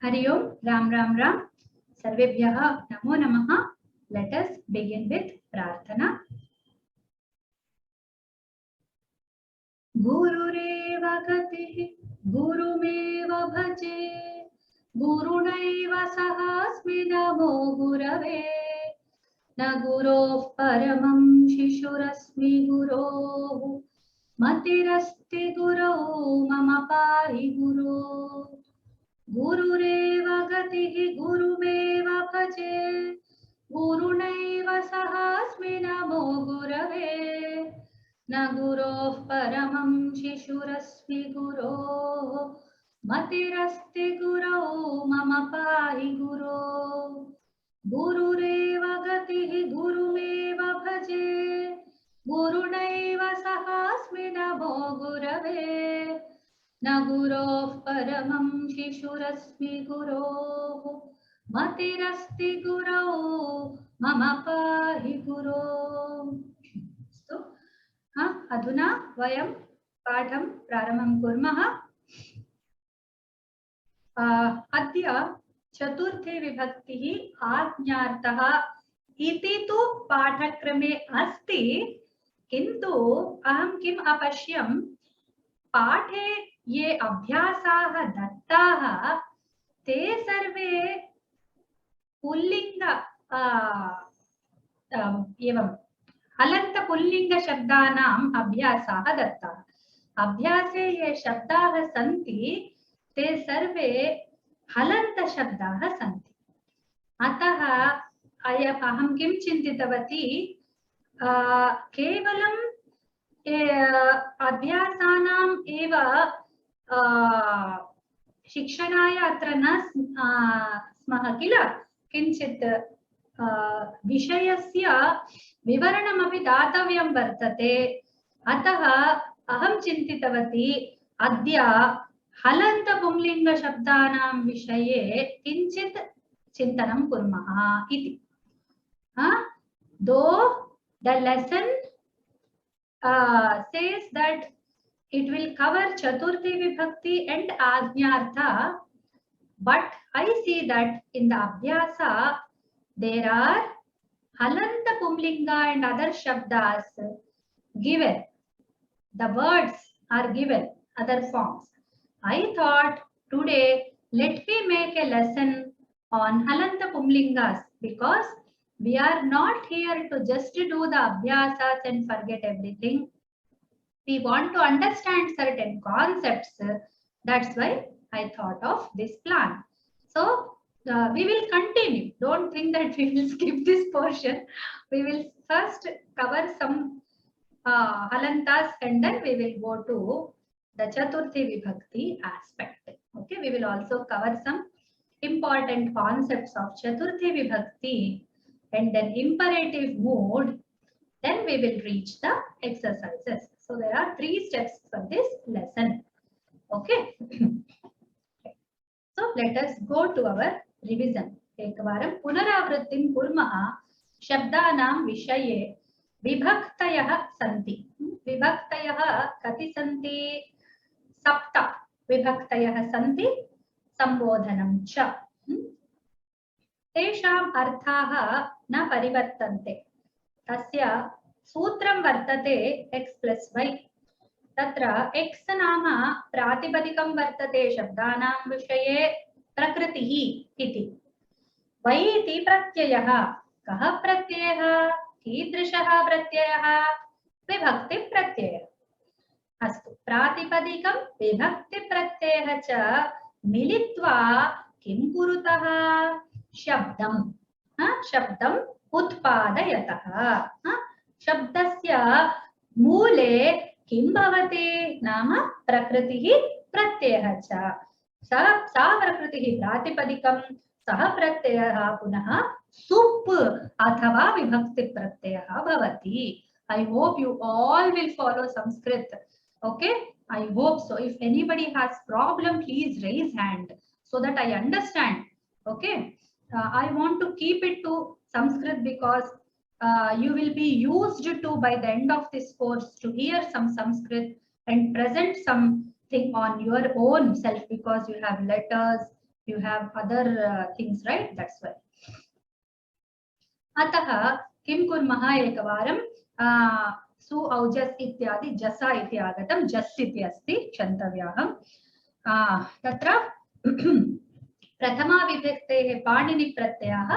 Hari Om, Ram Ram Ram. Sarvebhyaha Namo Namaha. Let us begin with Prarthana. Gurureva Gatihi Gurumeva Bhaje Gurunaiva Sahasmi Namo Gurave Na Guroh Paramam Shishurasmi Guroh Matirasti Guroh Mama Pahi Guroh Gurureva Gatihi Gurumeva Bhaje Gurunaiva Sahasmi Namo Gurave Na Guroh Paramam Shishurasmi Guroh Matirasti Guroh Mama Pahi Guroh Gurureva Gatihi Gurumeva Bhaje Gurunaiva Sahasmi Namo Gurave Na Guroh Paramam Shishurasmi Guroh Matirasti Guroh Mama Pahi Guroh. Adhuna vayam paഠं प्रारम्भं कुर्मः. अद्य चतुर्थी विभक्तिः आज्ञार्थः इति तु पाठक्रमे अस्ति, किन्तु अहं किम् अपश्यं, पाठे ये अभ्यासाः दत्ताः ते सर्वे पुल्लिङ्ग एवं हलन्त पुल्लिङ्ग शब्दानाम् अभ्यासाः दत्ताः. अभ्यासे ये शब्दाः सन्ति ते सर्वे हलन्त शब्दाः सन्ति. अतः अहं किं चिन्तितवती, केवलं अभ्यासानाम् एव शिक्षणाय अत्र न स्मः किल, किञ्चित् विषयस्य विवरणमपि दातव्यं वर्तते. अतः अहं चिन्तितवती अद्य हलन्त पुंलिङ्ग शब्दानां विषये किञ्चित् चिन्तनं कुर्मः इति. Though the lesson says that it will cover Chaturthi Vibhakti and Ajñartha, but I see that in the Abhyasa there are Halanta Pumlinga and other Shabdas given. The words are given, other forms. I thought today let me make a lesson on Halanta Pumlingas, because we are not here to just do the Abhyasas and forget everything. We want to understand certain concepts. That's why I thought of this plan. So we will continue. Don't think that we will skip this portion. We will first cover some halantas and then we will go to the Chaturthi Vibhakti aspect. Okay, we will also cover some important concepts of Chaturthi Vibhakti and then imperative mood. Then we will reach the exercises. So there are 3 steps for this lesson. Okay. So let us go to our revision. एकवारं पुनरावृत्तिं कुर्मः. शब्दानां विषये विभक्तयः सन्ति. विभक्तयः कति सन्ति? 7 विभक्तयः सन्ति. संबोधनं च. तेषाम् अर्थाः न परिवर्तन्ते. तस्य सूत्रं वर्तते x + y. तत्र x नाम प्रातिपदिकं वर्तते शब्दानां विषये प्रकृतिः इति. y इति प्रत्ययः. कः प्रत्ययः? कीदृशः प्रत्ययः? विभक्ति प्रत्ययः. अस्तु, प्रातिपदिकं विभक्ति प्रत्ययः च मिलित्वा किं कुरुतः? शब्दं शब्दम् उत्पादयतः. शब्दस्य मूले किं भवति? नाम प्रकृतिः प्रत्ययः च. सा प्रकृतिः प्रातिपदिकं, सः प्रत्ययः पुनः सुप् अथवा विभक्ति प्रत्ययः भवति. I hope you all will follow Sanskrit. Okay, I hope so. If anybody has problem, please raise hand so that I understand. Okay, I want to keep it to Sanskrit because you will be used to, by the end of this course, to hear some Sanskrit and present something on your own self, because you have letters, You have other things, right? That's why. अतः किं कुर्मः एकवारं सु औजस् इत्यादि जसा इति आगतं जस् इति अस्ति क्षन्तव्याहं तत्र प्रथमा विभक्तेः पाणिनि प्रत्ययः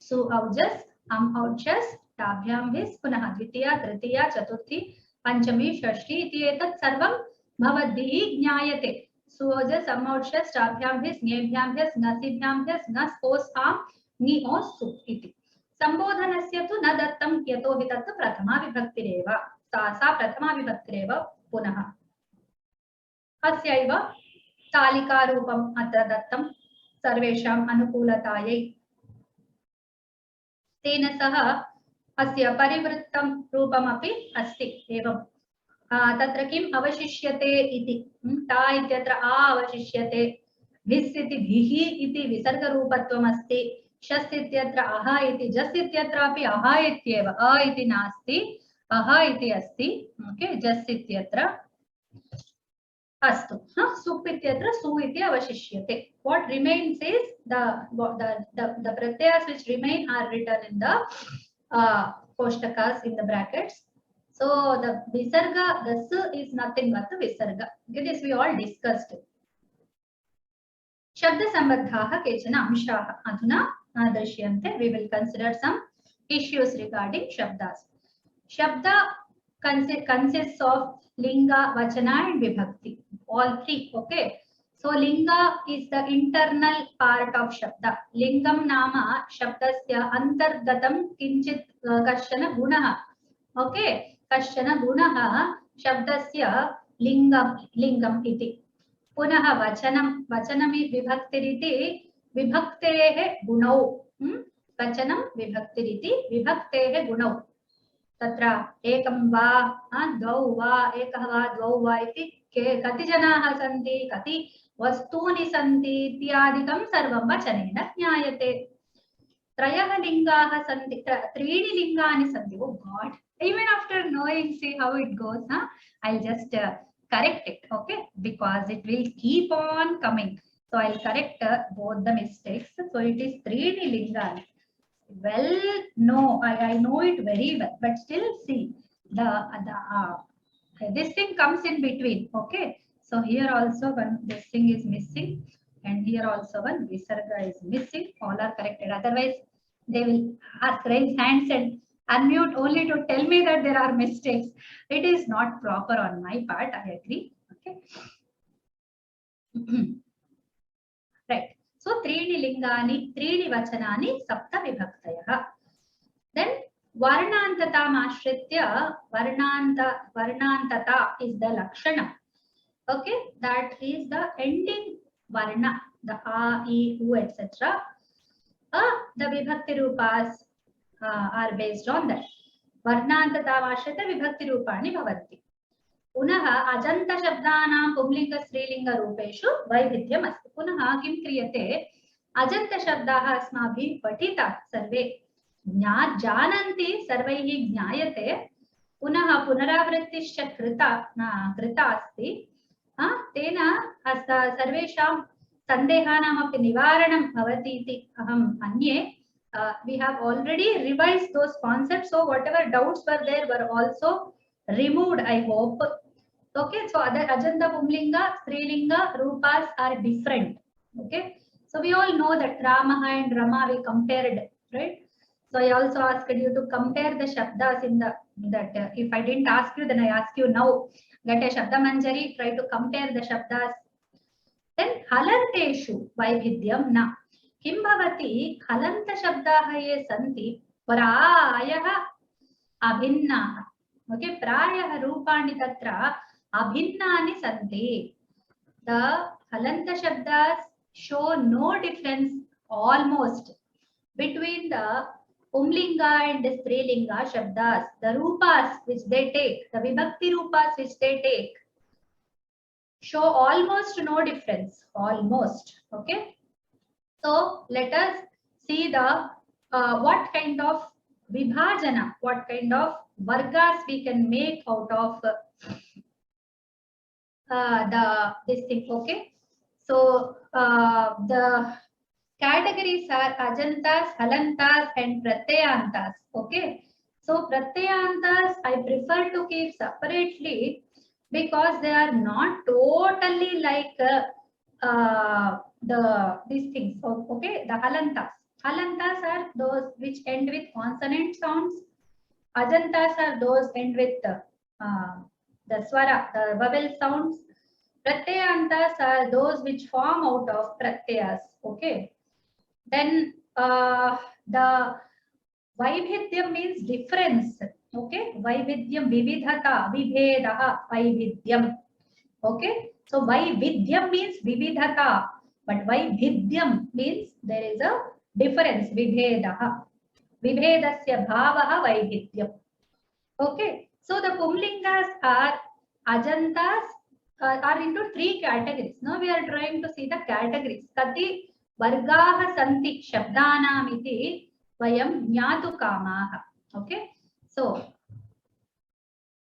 सु औजस् अम् औजस् ताभ्यां विस् पुनः द्वितीया तृतीया चतुर्थी पंचमी षष्ठी इति एतत् सर्वं भवद्भिः ज्ञायते सु औजस् अम् औजस् ताभ्यां विस् ङेभ्यां विस् ङसिभ्यां विस् ङस् ओस् आम् ङि ओस् सु इति संबोधनस्य तु न दत्तं यतोहि तत् प्रथमा विभक्तिरेव सा प्रथमा विभक्तिरेव पुनः अस्यैव तालिकारूपम् अत्र दत्तं सर्वेषाम् अनुकूलतायै तेन सह अस्य परिवृत्तं रूपमपि अस्ति एवं तत्र किम् अवशिष्यते इति ता इत्यत्र आ अवशिष्यते भिस् इति भिः इति विसर्गरूपत्वम् अस्ति शस् इत्यत्र अह इति जस् इत्यत्रापि अह इत्येव अ इति नास्ति अह इति अस्ति ओके जस् इत्यत्र अस्तु सुप् इत्यत्र सु इति अवशिष्यते what remains is the pratyas which remain are written in the koshtakas in the brackets. So the visarga, the s is nothing but the visarga. Okay, this we all discussed. Shabda sambandhaः केचन अंशाः अधुना दृश्यन्ते. We will consider some issues regarding shabdas. Shabda consists of linga, vachana and vibhakti. All three. Okay. So linga is the internal part of shabda. Lingam nama shabdasya antargatam kinchit kashana gunah. Okay. Kashana gunah shabdasya lingam iti. पुनः वचनं वचनमि विभक्तिरिति विभक्तेः गुणौ वचनं विभक्तिरिति विभक्तेः गुणौ तत्र एकं वा द्वौ वा एकः वा द्वौ वा इति कति जनाः सन्ति कति वस्तूनि सन्ति इत्यादिकं सर्वं वचनेन ज्ञायते त्रयः लिङ्गाः सन्ति त्रीणि लिङ्गानि सन्ति oh god even after knowing see how it goes I'll just correct it okay because it will keep on coming so I'll correct both the mistakes so it is three lingani well no I know it very well but still see the this thing comes in between okay so here also one this thing is missing and here also one visarga is missing all are corrected otherwise they will raise hands and unmute only to tell me that there are mistakes. It is not proper on my part. I agree. Okay. Right. So त्रीणि लिंगानि, त्रीणि वचनानि, सप्त विभक्तयः. Then varnantatam ashritya varnantata is the lakshana. Okay, that is the ending varna, the a, e, u, etc. The vibhakti rupas are based on that. Varnantatamashritta vibhakti rupani bhavanti. Punaha ajanta shabdanam pumlinga strilinga rupeshu vaibhidyam asti. Punaha kim kriyate ajanta shabdaः अस्माभिः पठिता सर्वे जानन्ति सर्वैः ज्ञायते पुनः पुनरावृत्तिश्च कृता अस्ति तेन सर्वेषां सन्देहानामपि निवारणं भवति इति अहं मन्ये. We have already revised those concepts, so whatever doubts were there were also removed, I hope. Okay, so other ajanta pumlinga, strilinga, rupas are different. Okay, so we all know that Ramaha and Rama we compared, right? So I also asked you to compare the shabdas in the if I didn't ask you, then I ask you now. Get a Shabda Manjari, try to compare the shabdas. Then halanteshu vaibhidyam na. किं भवति हलन्त शब्दाः ये सन्ति प्रायः अभिन्नाः okay प्रायः रूपाणि तत्र अभिन्नानि सन्ति द हलन्त शब्दाः show no difference almost between the pumlinga and the strilinga shabdas the rupas which they take the vibhakti rupas which they take show almost no difference almost okay. So let us see the what kind of vibhajana, what kind of vargas we can make out of this thing. Okay. So the categories are ajantas, halantas, and pratyayantas. Okay. So pratyayantas I prefer to keep separately because they are not totally like these things. So, okay, the halantas. Halantas are those which end with consonant sounds. Ajantas are those end with the swara, the vowel sounds. Pratyayantas are those which form out of pratyas. Okay. Then the vaibhidyam means difference. Okay. Vaibhidyam, vividhata, vibhedaha, vaibhidyam. Okay. So vaibhidyam means vividhata, but vaibhidyam means there is a difference. Vibhedaha. Vibhedasya bhavaha vaibhidyam. Okay. So the pumlingas are ajantas are into three categories. Now we are trying to see the categories. Kati vargaha santi shabdanam iti vayam jnatu kamaha. Okay. So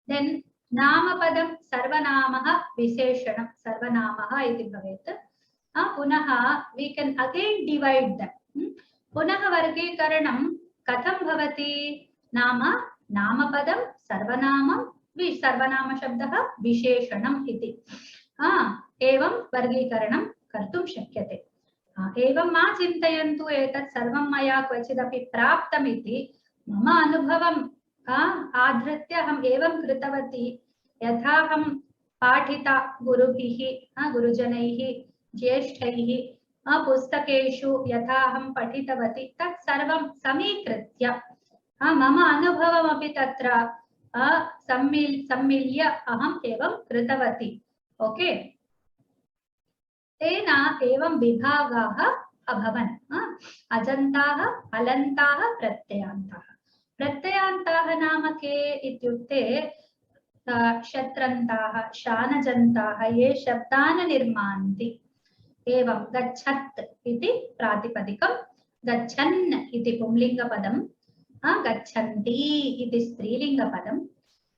then namapadam sarvanamaha visheshanam sarvanamaha iti bhavet. Punaha we can again divide them. Punaha vargikaranam katham bhavati nama namapadam sarvanamam sarvanama shabdah visheshanam iti. Evam vargikaranam kartum shakyate. Evam ma chintayantu etat sarvam maya kvachidapi praptam iti mama anubhavam आधृत्य हम एवं कृतवती यथा हम पाठिता गुरुभिः गुरुजनैः ज्येष्ठैः पुस्तकेषु यथा हम पठितवती तत् सर्वं समीकृत्य मम अनुभवमपि तत्र सम्मिल्य अहम् एवं कृतवती. ओके. तेन एवं विभागाः अभवन्. अजन्ताः, हलन्ताः, प्रत्ययान्ताः. प्रत्ययान्ताः नाम के इत्युक्ते शत्रन्ताः, शानजन्ताः ये शब्दान् निर्मान्ति. एवं गच्छत् इति प्रातिपदिकं, गच्छन् इति पुंलिङ्गपदं, गच्छन्ति इति स्त्रीलिङ्गपदं,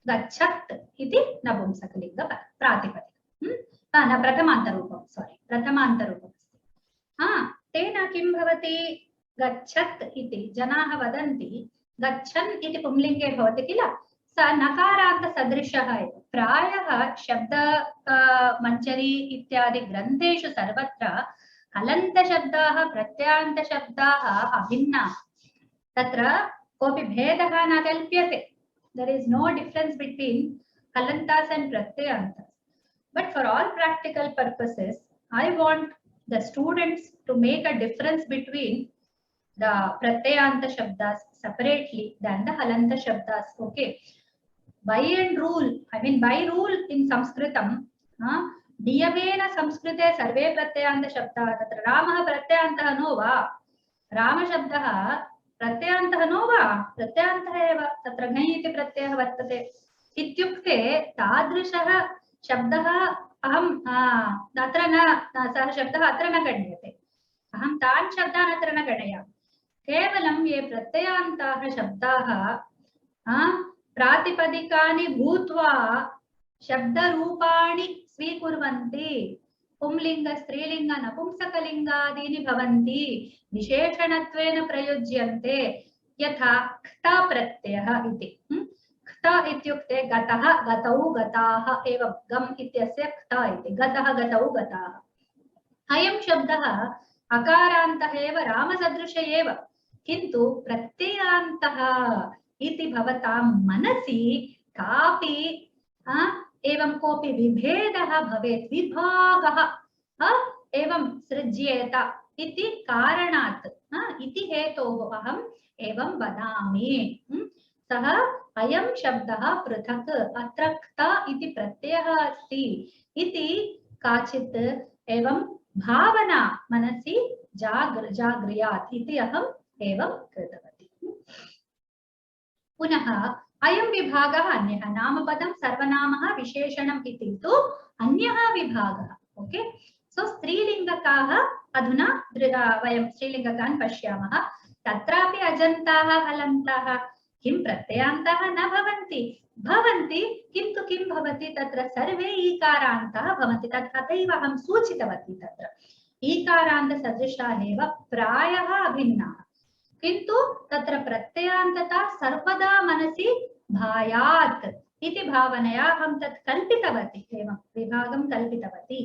गच्छत् इति नपुंसकलिङ्गपदं प्रातिपदिकं. न प्रथमान्तरूपं, सारी प्रथमान्तरूपम् अस्ति. तेन किं भवति? गच्छत् इति जनाः वदन्ति, गच्छन् इति पुंलिङ्गे भवति किल, स नकारान्तसदृशः एव. प्रायः शब्द मञ्जरी इत्यादि ग्रन्थेषु सर्वत्र हलन्तशब्दाः प्रत्ययान्तशब्दाः अभिन्नाः. तत्र कोऽपि भेदः न कल्प्यते. There is no difference between halantas and pratyayantas. But for all practical purposes, I want the students to make a difference between the pratyayanta shabdas separately than the halanta shabdas. Okay. By and rule, I mean by rule in Sanskritam, niyamena Samskrite sarve pratyayanta shabdah. Tatra Ramah pratyayantah no va. Rama shabdah pratyayantah no va. Pratyayantah eva. Tatra ghai iti pratyayah vartate. Ityukte tadrishah शब्दः अहं अत्र न सः शब्दः अत्र न गण्यते. अहं तान् शब्दान् अत्र न गणयामि. केवलं ये प्रत्ययान्ताः शब्दाः प्रातिपदिकानि भूत्वा शब्दरूपाणि स्वीकुर्वन्ति. पुंलिङ्ग, स्त्रीलिङ्ग, नपुंसकलिङ्गादीनि भवन्ति. विशेषणत्वेन प्रयुज्यन्ते. यथा क्त प्रत्ययः इति. क्त इत्युक्ते गतः, गतौ, गताः एवं. गम् इत्यस्य क्त इति. गतः, गतौ, गताः. अयं शब्दः अकारान्तः एव, रामसदृश एव. किन्तु प्रत्ययान्तः इति भवतां मनसि कापि एवं कोऽपि विभेदः भवेत्, विभागः एवं सृज्येत इति कारणात्, इति हेतोः अहम् एवं वदामि. सः अयं शब्दः पृथक्, अत्र क्त इति प्रत्ययः अस्ति इति काचित् एवं भावना मनसि जागृयात् इति अहम् एवं कृतवती. पुनः अयं विभागः अन्यः. नामपदं, सर्वनामः, विशेषणम् इति तु अन्यः विभागः. ओके. सो स्त्रीलिङ्गकाः अधुना वयं स्त्रीलिङ्गकान् पश्यामः. तत्रापि अजन्ताः, हलन्ताः. किं प्रत्ययान्तः न भवन्ति भवन्ति किन्तु किं भवति तत्र सर्वे ईकारान्तः भवन्ति तथैव अहं सूचितवती तत्र ईकारान्त सदृशाः एव प्रायः अभिन्नाः किन्तु तत्र प्रत्ययान्तता सर्वदा मनसि भायात् इति भावनया अहं तत् कल्पितवती एवं विभागं कल्पितवती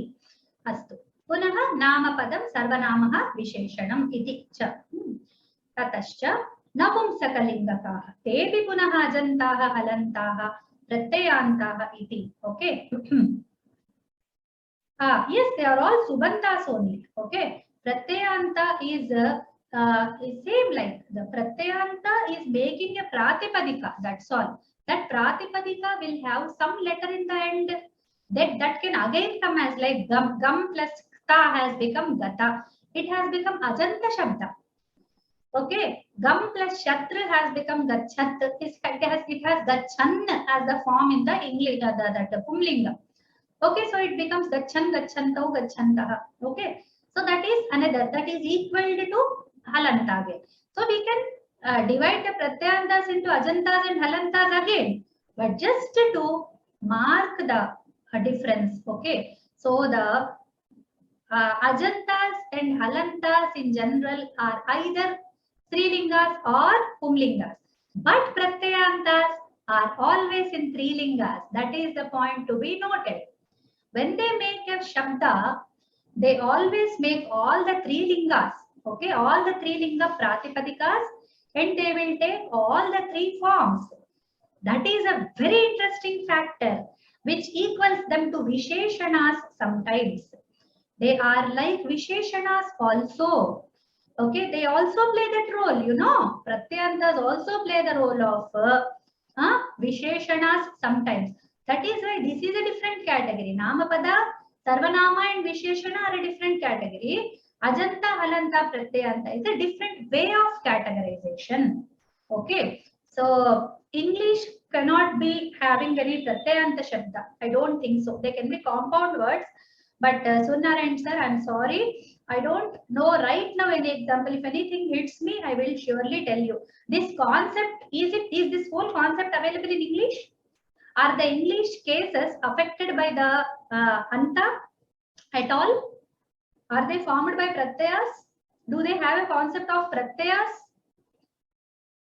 अस्तु पुनः नामपदं सर्वनामः विशेषणम् इति च ततश्च नपुंसकलिङ्गकाः तेऽपि पुनः अजन्ताः हलन्ताः प्रत्ययान्ताः इति okay yes they are all subantas only okay pratyayanta is same like the pratyayanta is making a pratipadika that's all that pratipadika will have some letter in the end that can again come as like gam plus kta has become gata it has become ajanta shabda okay gam plus shatra has become gachat it has gachan as the form in the english the pumlinga. Okay, so it becomes gachan, gacchantau, gacchantah. Okay, so that is another, that is equal to halanta again. So we can divide the pratyayantas into ajantas and halantas again, but just to mark the difference. Okay, so the ajantas and halantas in general are either strilingas or pumlingas, but pratyayantas are always in trilingas. That is the point to be noted. When they make a shabda, they always make all the three lingas, okay, all the three linga pratipadikas, and they will take all the three forms. That is a very interesting factor which equals them to visheshanas sometimes. They are like visheshanas also. Okay, they also play that role, you know. Pratyayantas also play the role of visheshanas sometimes. That is why this is a different category. Namapada, Sarvanama and Visheshana are a different category. Ajanta, Halanta, Pratyayanta is a different way of categorization. Okay. So, English cannot be having any Pratyayanta Shabda. I don't think so. They can be compound words. But Sunnarayan sir, I'm sorry. I don't know right now any example. If anything hits me, I will surely tell you. This concept, is this whole concept available in English? Are the English cases affected by the anta at all? Are they formed by pratyayas? Do they have a concept of pratyayas?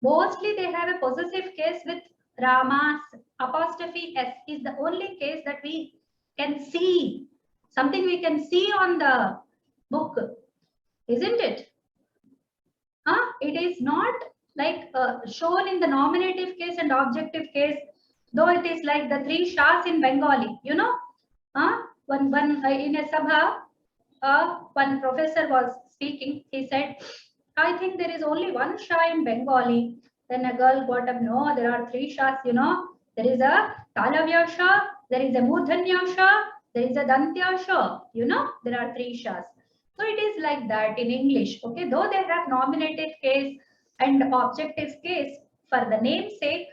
Mostly they have a possessive case with Ramas, apostrophe S is the only case that we can see. Something we can see on the book, isn't it? It is not like shown in the nominative case and objective case. Though it is like the three shahs in Bengali, you know, one in a sabha, one professor was speaking. He said, "I think there is only one shah in Bengali." Then a girl got up. No, there are three shahs. You know, there is a Talavya shah, there is a Mudhanya shah, there is a Dantya shah. You know, there are three shahs. So it is like that in English. Okay, though they have nominative case and objective case for the namesake.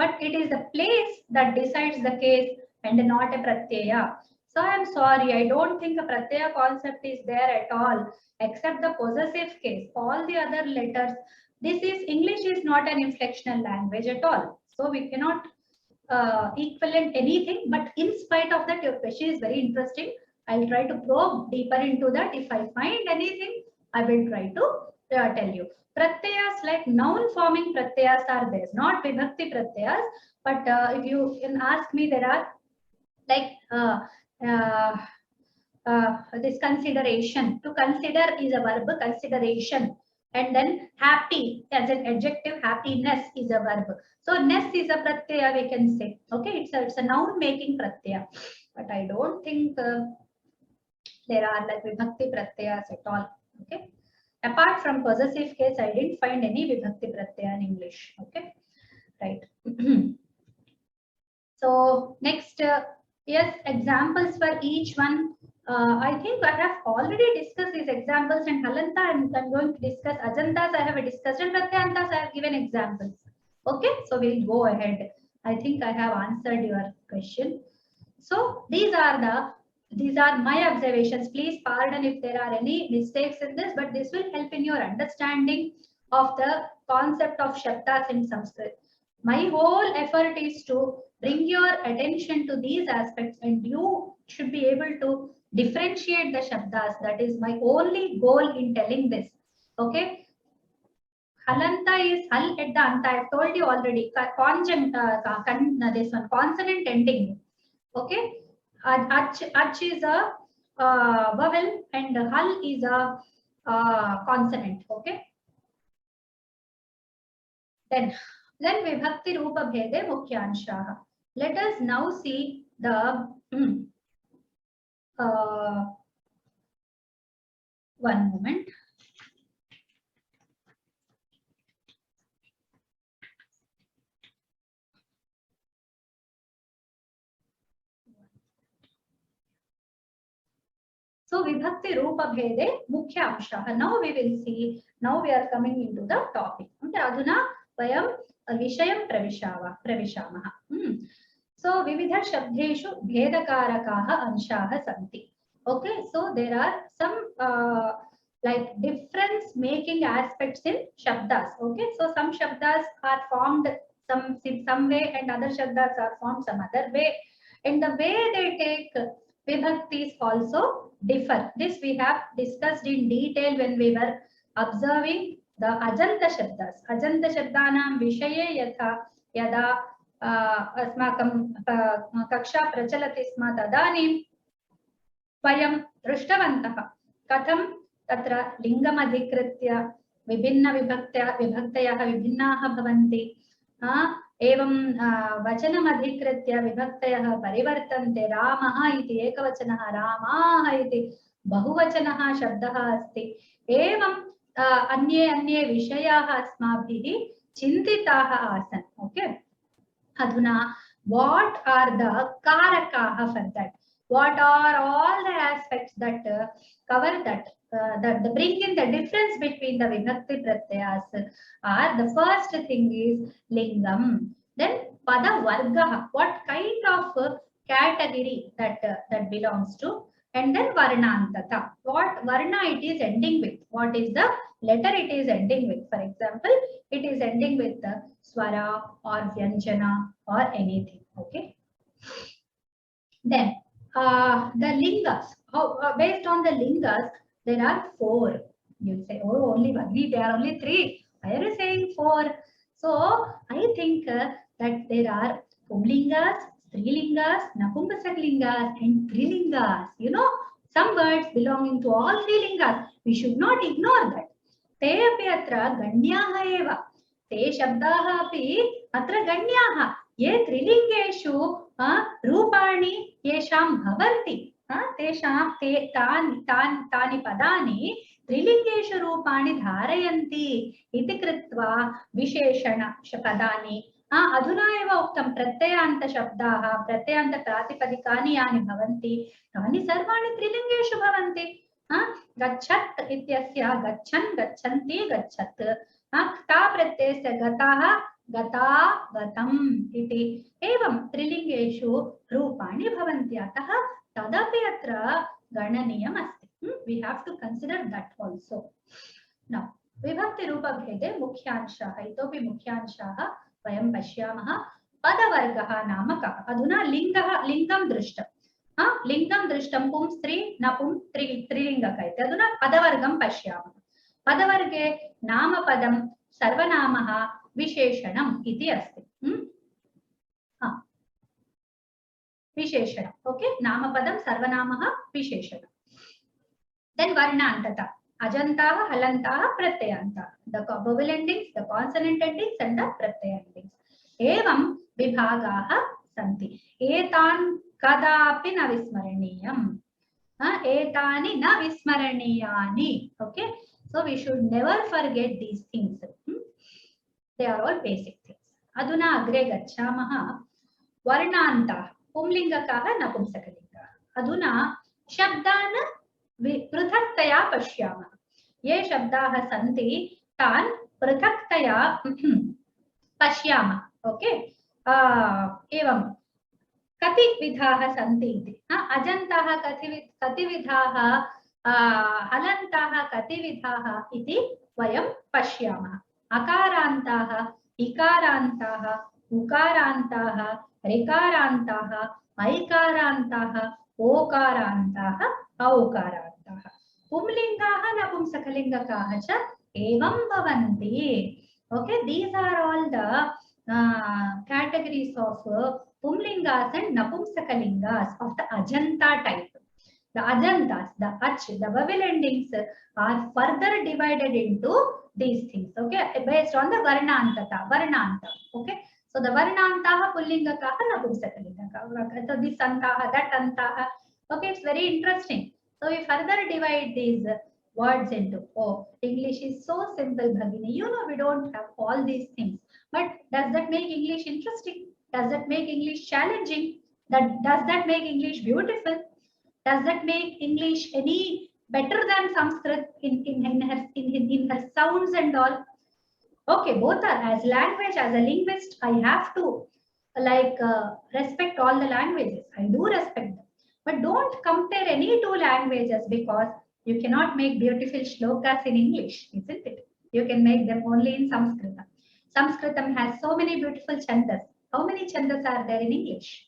But it is the place that decides the case and not a pratyaya. So I am sorry, I don't think a pratyaya concept is there at all, except the possessive case. All the other letters, English is not an inflectional language at all. So we cannot equivalent anything, but in spite of that, your question is very interesting. I'll try to probe deeper into that. If I find anything, I will try to tell you. Pratyayas like noun forming pratyayas are there, not vibhakti pratyayas. But if you can ask me, there are like this consideration. To consider is a verb, consideration. And then happy as an adjective, happiness is a verb. So ness is a pratyaya, we can say. Okay, it's a noun making pratyaya. But I don't think there are like vibhakti pratyayas at all. Okay. Apart from possessive case, I didn't find any vibhakti pratyaya in English. Okay, right. So next, yes, examples for each one. I think I have already discussed these examples and halanta, and I'm going to discuss ajantas. I have discussed and pratyayantas. I have given examples. Okay, so we'll go ahead. I think I have answered your question. So these are my observations. Please pardon if there are any mistakes in this, but this will help in your understanding of the concept of shabdas in Sanskrit. My whole effort is to bring your attention to these aspects, and you should be able to differentiate the shabdas. That is my only goal in telling this. Okay. Halanta is hal at the anta. I've told you already. Conjunct, this one consonant ending. Okay. Ach is a vowel and hal is a consonant. Okay. Then vibhakti rupa bhede mukhyanshaha. Let us now see the one moment. So vibhakti rupa bhede mukhya amshaha. Now we will see. Now we are coming into the topic. Okay, adhuna vayam vishayam pravishamaha. So vividha shabdeshu bhedakarakaha anshaha santi. Okay, so there are some like difference making aspects in shabdas. Okay, so some shabdas are formed some way and other shabdas are formed some other way, and the way they take vibhaktis also differ. This we have discussed in detail when we were observing the ajanta shabdas. Ajanta shabdanam vishaye yada अस्माकं कक्षा प्रचलति स्म तदानीं वयं दृष्टवन्तः कथं तत्र लिङ्गमधिकृत्य विभिन्नविभक्तयः विभिन्नाः भवन्ति, एवं वचनमधिकृत्य विभक्तयः परिवर्तन्ते. रामः इति एकवचनः, रामाः इति बहुवचनः शब्दः अस्ति. एवं अन्ये अन्ये विषयाः अस्माभिः चिन्तिताः आसन्. Okay, adhuna what are the karakaha for that? What are all the aspects that cover that that bring in the difference between the vibhakti pratyayas? The first thing is lingam, then pada varga, what kind of category that belongs to, and then varnantata, what varna it is ending with, what is the letter it is ending with. For example, it is ending with the swara or vyanjana or anything. Okay. Then the lingas, based on the lingas, there are 4. You say, oh, only one, there are only 3. Why are you saying 4? So I think that there are pumlingas, strilingas, napumsaklingas, and trilingas. You know, some words belonging to all 3 lingas. We should not ignore that. ते अपि अत्र गण्याः एव, ते शब्दाः अपि अत्र गण्याः. ये त्रिलिङ्गेषु रूपाणि येषां भवन्ति, तेषां तानि पदानि त्रिलिङ्गेषु रूपाणि धारयन्ति इति कृत्वा विशेषण पदानि. अधुना एव उक्तं प्रत्ययान्तशब्दाः, प्रत्ययान्तप्रातिपदिकानि यानि भवन्ति तानि सर्वाणि त्रिलिङ्गेषु भवन्ति. गच्छत् इत्यस्य गच्छन्, गच्छन्ति, गच्छत्. क्ता प्रत्ययस्य गताः, गता, गतम् इति एवं त्रिलिङ्गेषु रूपाणि भवन्ति. अतः तदपि अत्र गणनीयम् अस्ति. We have to consider that also. Now विभक्ति रूपभेदे मुख्यांशाः, इतोपि मुख्यांशाः वयं पश्यामः. पदवर्गः नाम कः? अधुना लिङ्गं दृष्टम्. लिङ्गं दृष्टं पुं स्त्री नपुं त्रिलिङ्गक इति. अधुना पदवर्गं पश्यामः. पदवर्गे नामपदं सर्वनामः विशेषणम् इति अस्ति. विशेषणम्. ओके, नामपदं सर्वनामः विशेषणम्. देन् वर्णान्तता, अजन्ताः, हलन्ताः, प्रत्ययान्ताः. The vowel endings, the consonant endings and the pratyaya endings. एवं विभागाः सन्ति. एतान् कदापि न विस्मरणीयम्. एतानि न विस्मरणीयानि. Okay, so we should never forget these things. They are all basic things. अधुना अग्रे गच्छामः. वर्णान्ताः, पुंलिङ्गकाः, नपुंसकलिङ्गाः. अधुना शब्दान् पृथक्तया पश्यामः. ये शब्दाः सन्ति तान् पृथक्तया पश्यामः. ओके, एवं कति विधाः सन्ति इति. अजन्ताः कति विधाः, हलन्ताः कति विधाः इति वयं पश्यामः. अकारान्ताः इकारान्ताः, उकारान्ताः, ऋकारान्ताः, ऐकारान्ताः, ओकारान्ताः, औकारान्ताः। पुंलिङ्गाः नपुंसकलिङ्गकाः च एवं भवन्ति. Okay, these are all the categories of pumlingas and napumsakalingas of the Ajanta type. The Ajantas, the Ach, the vowel endings are further divided into these things, okay, based on the Varnantata, Varnanta, okay. So the Varnantaha Pullingakaha Napumsakalingakaha, so this Antaha, that Antaha, okay, it's very interesting. So we further divide these words into, oh, English is so simple, Bhagini. You know, we don't have all these things. But does that make English interesting? Does that make English challenging? Does that make English beautiful? Does that make English any better than Sanskrit in her sounds and all? Okay, both are. As language, as a linguist, I have to respect all the languages. I do respect them. But don't compare any two languages, because you cannot make beautiful shlokas in English, isn't it? You can make them only in Sanskrit. Sanskritam has so many beautiful chandas. How many chandas are there in English?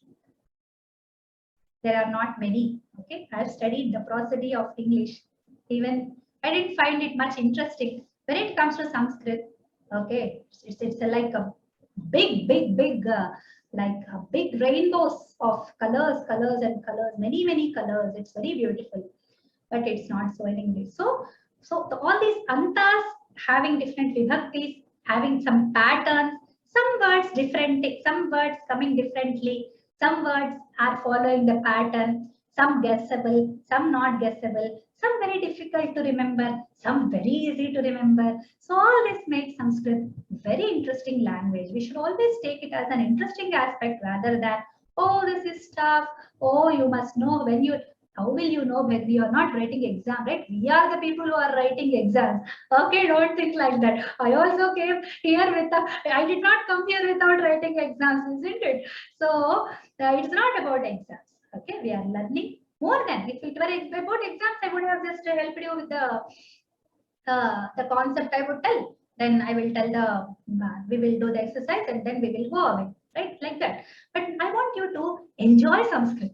There are not many. Okay, I've studied the prosody of English. Even I didn't find it much interesting. When it comes to Sanskrit, okay, it's like a big rainbows of colors and colors, many colors. It's very beautiful, but it's not so in English. So all these antas having different vibhaktis, having some patterns, some words different, some words coming differently, some words are following the pattern, some guessable, some not guessable, some very difficult to remember, some very easy to remember. So all this makes Sanskrit very interesting language. We should always take it as an interesting aspect rather than, oh, this is tough, oh, you must know when you, how will you know when we are not writing exam, right? We are the people who are writing exams. Okay, don't think like that. I also came here I did not come here without writing exams, isn't it? So it's not about exams. Okay, we are learning more than, if it were about exams, I would have just helped you with the concept I would tell. Then I will tell we will do the exercise and then we will go away, right? Like that. But I want you to enjoy Sanskrit.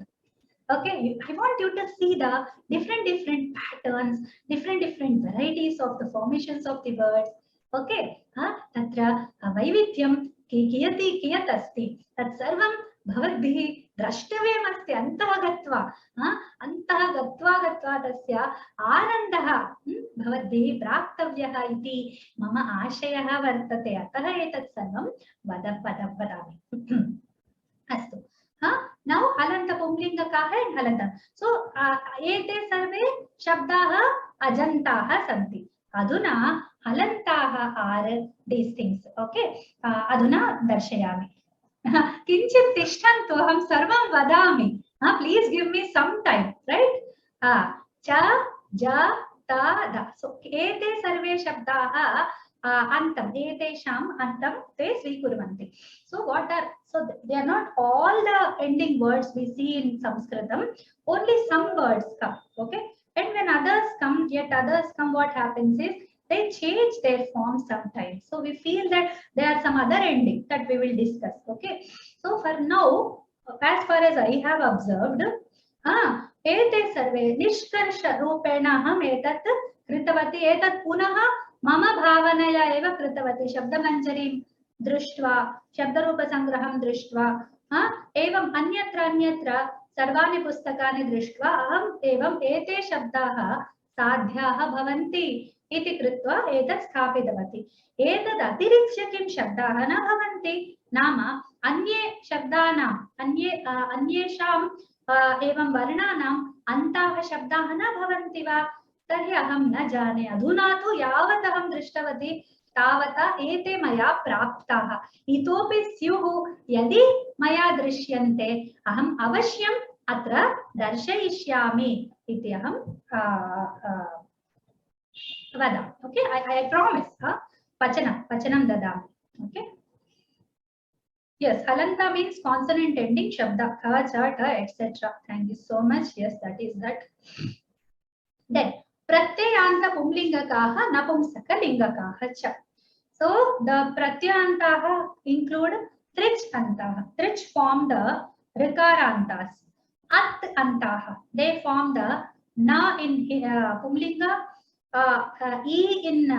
Okay, I want you to see the different patterns, different varieties of the formations of the words. Okay, tatra vaividyam kiyati kiyat asti tat sarvam bhavadbhi द्रष्टव्यमस्ति अन्तः गत्वा तस्य आनन्दः भवद्भिः प्राप्तव्यः इति मम आशयः वर्तते. अतः एतत् सर्वं वदामि. अस्तु. Now halanta pumlingakaः and halanta. So एते सर्वे शब्दाः अजन्ताः सन्ति. अधुना हलन्ताः are these things. Okay, अधुना दर्शयामि. किंचित् तिष्ठन्तु, अहं सर्वं वदामि. Please give me some time, right? च ज त द. So एते सर्वे शब्दाः antam, etesham antam te svikurvanti. So what are, so they are not all the ending words we see in Sanskritam, only some words come. Okay, and when others come, what happens is they change their form sometimes. So we feel that there are some other ending that we will discuss. Okay, so for now, as far as I have observed, ete sarve nishkarsha rupena aham etat kritavati etat punaha मम भावनया एव कृतवती. शब्दमञ्जरीं दृष्ट्वा, शब्दरूपसङ्ग्रहं दृष्ट्वा, एवम् अन्यत्र सर्वाणि पुस्तकानि दृष्ट्वा अहम् एवम् एते शब्दाः साध्याः भवन्ति इति कृत्वा एतत् स्थापितवती. एतद् अतिरिच्य किं शब्दाः न भवन्ति नाम अन्ये शब्दानाम् अन्येषाम् एवं वर्णानाम् अन्ताः शब्दाः न भवन्ति वा? तर्हि अहं न जाने. अधुना तु यावत् अहं दृष्टवती तावता एते मया प्राप्ताः. इतोपि स्युः, यदि मया दृश्यन्ते अहम् अवश्यम् अत्र दर्शयिष्यामि इति अहं वदामि. Okay, I promise. वचनं ददामि. Okay, yes, halanta means consonant ending shabda, kha, cha, ta, etc. Thank you so much. Yes, that is that. Then pratyayanta pumlingakaah napumsakalingakaah cha. So the pratyantaha include trich antaha. Trich form the rikarantas. At antaha, they form the na in pumlinga, e in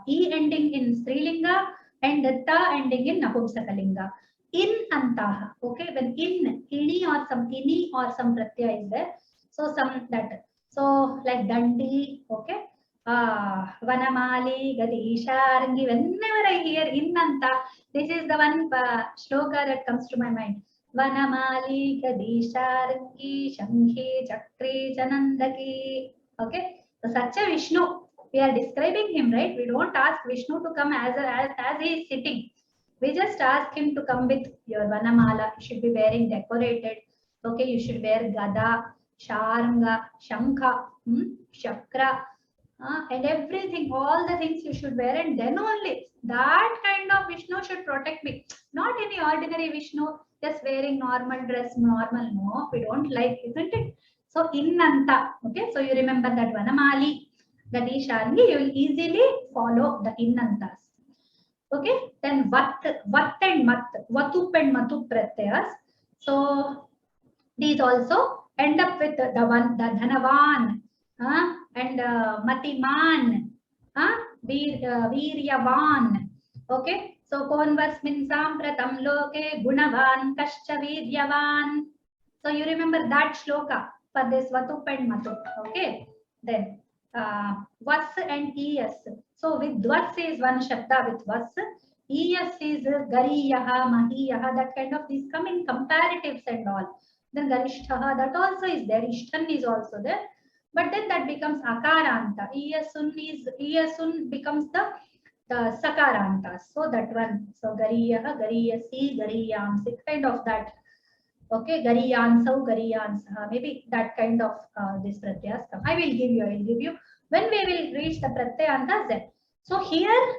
e ending in strilinga, and ta ending in napumsakalinga. In antaha, okay, when in ini or some pratyaya is there, so some that, so like dandi, okay, vanamali, gadisharangi, whenever I hear in anta, this is the one shloka that comes to my mind. Vanamali, gadisharangi, shankhi, chakri, chanandaki. Okay, so such a Vishnu, we are describing him, right? We don't ask Vishnu to come as he is sitting. We just ask him to come with your vanamala. You should be wearing decorated. Okay, you should wear gada, sharanga, shankha, chakra, and everything, all the things you should wear, and then only that kind of Vishnu should protect me. Not any ordinary Vishnu, just wearing normal dress, normal. No, we don't like, isn't it? So innanta, okay. So you remember that vanamali, gadisharangi, you will easily follow the innantas. Okay, then vat and mat, vatup and matup pratyayas. So these also end up with the one, the dhanavan, and matiman, viryavan. Okay, so konvasmin sampratam loke gunavan kascha viryavan. So you remember that shloka for this vatup and matup. Okay, then vas and es. So with vas is one shabda with vas. Es is gariyaha, mahiyaha, that kind of, these come in comparatives and all. Then garishtaha, that also is there. Ishtan is also there. But then that becomes akaranta. Eyasun becomes the sakaranta. So that one. So gariyaha, gariyasi, gariyamsi, kind of that. Okay, gariyansau, gariyansa, maybe that kind of this pratyas. I will give you when we will reach the pratyayantas then. So here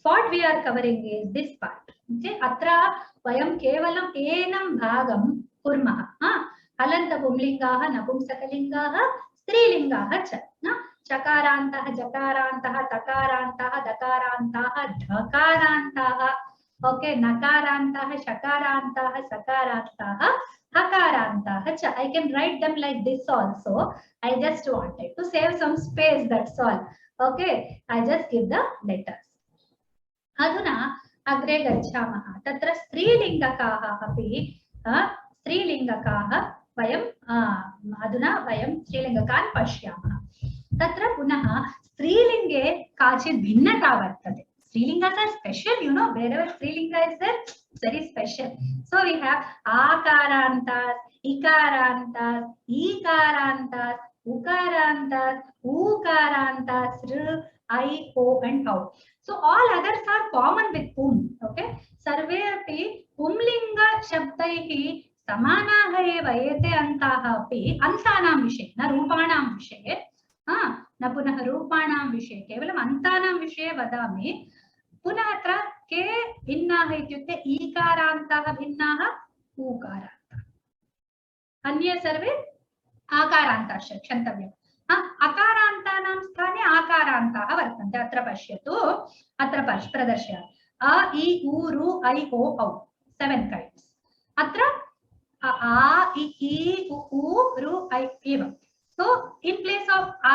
what we are covering is this part. Okay, atra vayam kevalam enam bhagam kurmaha. Halanta pumlingaha, napumsakalingaha, strilingaha cha. Chakarantaha, jakarantaha, takarantaha, dakarantaha, dhakarantaha. Okay, nakarantaha, shakarantaha, sakarantaha, hakarantaha cha. I can write them like this also. I just wanted to save some space, that's all. Okay, I just give the letters. Aduna agre gacchamaha. Tatra strilingakaha api strilingakaha vayam aduna vayam strilingakan pashyamaha. Tatra punaha strilinge kachit bhinnata vartate. Strilingas are special, you know, wherever strilinga is there, it's very special. So we have akarantas, ikarantas, ikarantas, ukarantas, ukarantas, r, I, o, and au. So all others are common with pum. Okay. Sarve api pumlinga shabdaihi samanaha eva ete antaha api antanam vishe na rupanam vishe. न पुनः रूपाणां विषये केवलम् अन्तानां विषये वदामि. पुनः अत्र के भिन्नाः इत्युक्ते ईकारान्ताः भिन्नाः, ऊकारान्ताः, अन्ये सर्वे आकारान्ताश्च, क्षन्तव्यम्. अकारान्तानां स्थाने आकारान्ताः वर्तन्ते. अत्र पश्यतु, अत्र प्रदर्शयामि. अ, इ, उ, रु, ऐ, ओ, औ, 7 kinds. अत्र आ, इ, उ, रु, ऐ एवं. So in place of a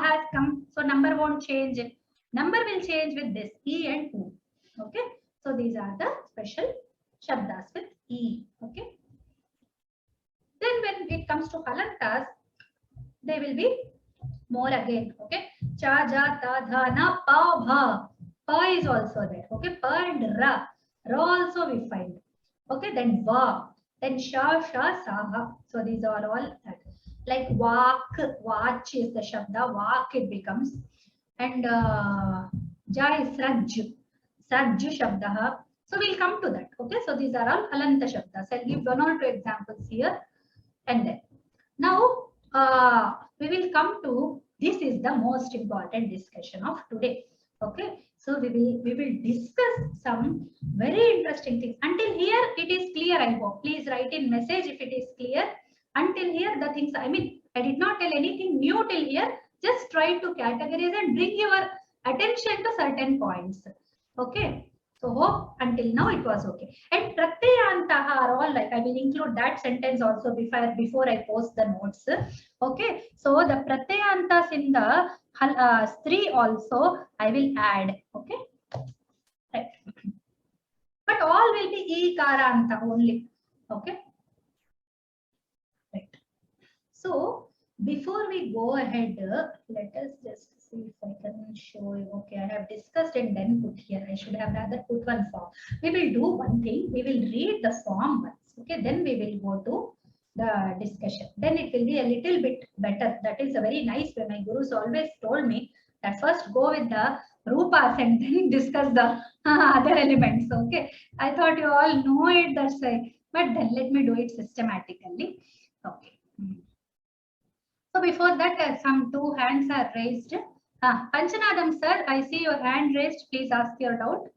has come, so number won't change. Number will change with this e and u. Okay, so these are the special shabdas with e. Okay, then when it comes to halantas, they will be more again. Okay, cha, ja, ta, dha, na, pa, bha. Pa is also there. Okay, pa and ra also we find. Okay, then va, then sha, saha. So these are all that. Like vak, vach is the shabda, vak it becomes, and ja is sraj shabda. So we'll come to that. Okay, so these are all halanta shabdas. I'll give 1 or 2 examples here, and then now we will come to, this is the most important discussion of today. Okay, so we will discuss some very interesting things. Until here it is clear, I hope. Please write in message if it is clear. Until here, the things, I mean, I did not tell anything new till here. Just try to categorize and bring your attention to certain points. Okay. So hope until now it was okay. And pratyayantaha are all like, I will include that sentence also before I post the notes. Okay. So the pratyayantas in the stri also I will add. Okay. Right. But all will be ikaranta only. Okay. Right. So before we go ahead, let us just see if I can show you. Okay, I have discussed and then put here. I should have rather put one form. We will do one thing. We will read the form once. Okay, then we will go to the discussion. Then it will be a little bit better. That is a very nice way. My gurus always told me that first go with the rupas and then discuss the other elements. Okay, I thought you all know it. That's why. But then let me do it systematically. Okay. So before that, some two hands are raised. Panchanadam sir, I see your hand raised. Please ask your doubt.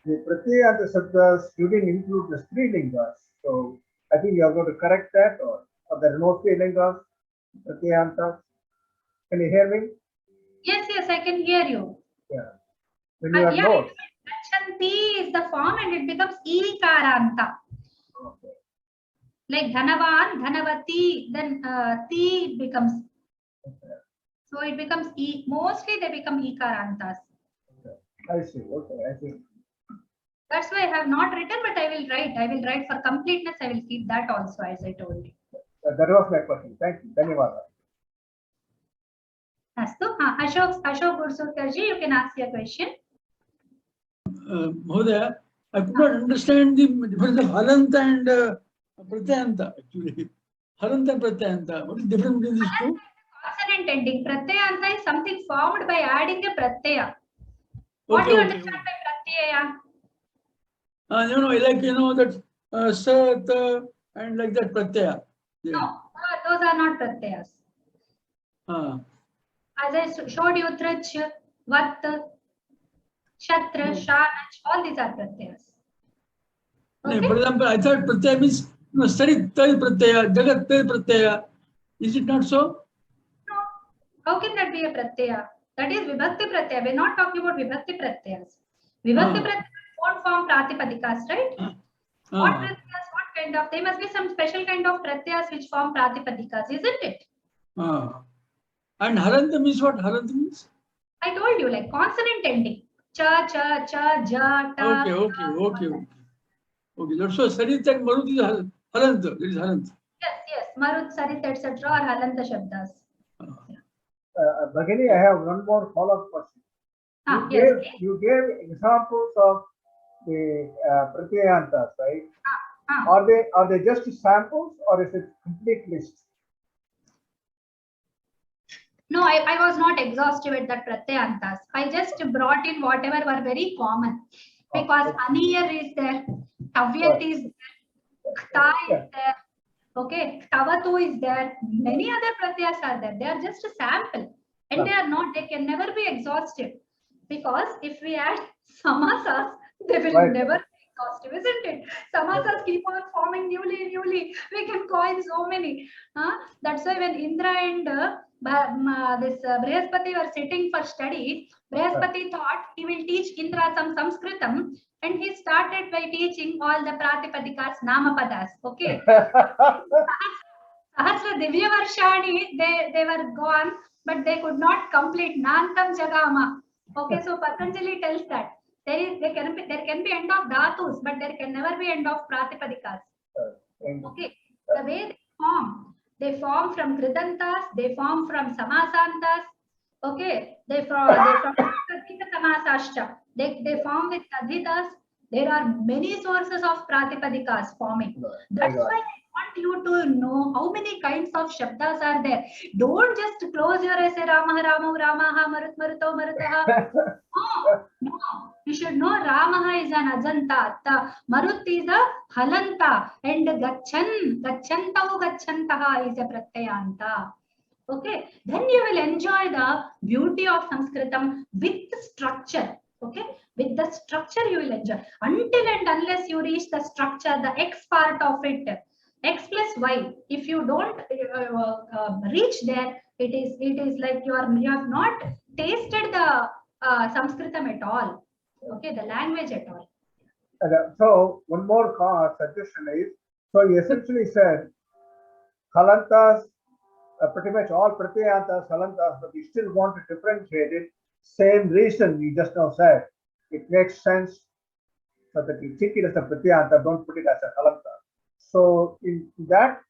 The pratyayanta sabdas didn't include the strilingas. So I think you are going to correct that, or there are no strilingas, pratyayantas. Can you hear me? Yes, yes, I can hear you. Yeah. When you are yeah, notes. Gachanti is the form and it becomes ikaranta. Okay. Like dhanavan, dhanavati, then ti becomes. Okay. So it becomes mostly they become ikarantas. Okay. I see. Okay, I see. That's why I have not written, but I will write. I will write for completeness. I will keep that also, as I told you. That was my question. Thank you. Dhanyawada. Astu. Ashok Gursurkarji, you can ask your question. Mahodaya, I could not understand the difference of halanta and pratyayanta actually. Halanta and pratyayanta. What is the difference between these two? Consonant ending. Pratyayanta is something formed by adding a pratyaya. What do you understand by pratyaya? That sat and like that pratyaya. Yeah. No, those are not pratyayas. As I showed you, trich, vat, shatra, shanach, all these are pratyayas. Okay? For example, I thought pratyaya means sarit tal pratyaya, jagat tal pratyaya. Is it not so? No. How can that be a pratyaya? That is vibhakti pratyaya. We're not talking about vibhakti pratyayas. Vibhakti pratyayas won't form pratipadikas, right? What pratyayas? What kind of? There must be some special kind of pratyayas which form pratipadikas, isn't it? And halanta means what? Halanta means? I told you, like consonant ending. Cha, cha, cha, ja, ta. Okay. That's so sarit and marut is halanta. That is halanta. Yes. Marut, sarit, etc. are halanta shabdas. Bhagini, I have one more follow-up question. You gave examples of the pratyayantas, right? Are they just samples or is it complete list? No, I was not exhaustive at that pratyayantas. I just brought in whatever were very common. Because aniyar is there, tavyat is there, kta is there, okay, tavatu is there. Many other pratyayas are there. They are just a sample. And they can never be exhaustive. Because if we add samasas, they will never be exhaustive, isn't it? Samasas keep on forming newly. We can coin so many. That's why when Indra and Brihaspati were sitting for study, Brihaspati thought he will teach Indra some Sanskritam, and he started by teaching all the Pratipadikas, Namapadas. Okay. Sahasra Divya Varshani, they were gone, but they could not complete Nantam Jagama. Okay, so Patanjali tells that there can be end of dhatus, but there can never be end of pratipadikas. Okay, the way they form from kridantas, they form from samasantas. Okay, they form samasashcha. They form with tadhitas. There are many sources of pratipadikas forming. That's why I want you to know how many kinds of shabdas are there. Don't just close your essay Rama, Ramaha, Marut, Maruto, Marutaha. No. You should know Ramaha is an Ajanta, Marut is a Halanta, and Gachantaha is a Pratyayanta. Okay, then you will enjoy the beauty of Sanskritam with structure. Okay, with the structure you will enjoy. Until and unless you reach the structure, the X part of it, X plus Y. If you don't reach there, it is like you have not tasted the Sanskritam at all. Okay, the language at all. So one more suggestion is, so he essentially said halantas, pretty much all pratyantas, halantas, but we still want to differentiate it. Same reason we just now said. It makes sense so that you take it as a pratyanta, don't put it as a halanta. So in that,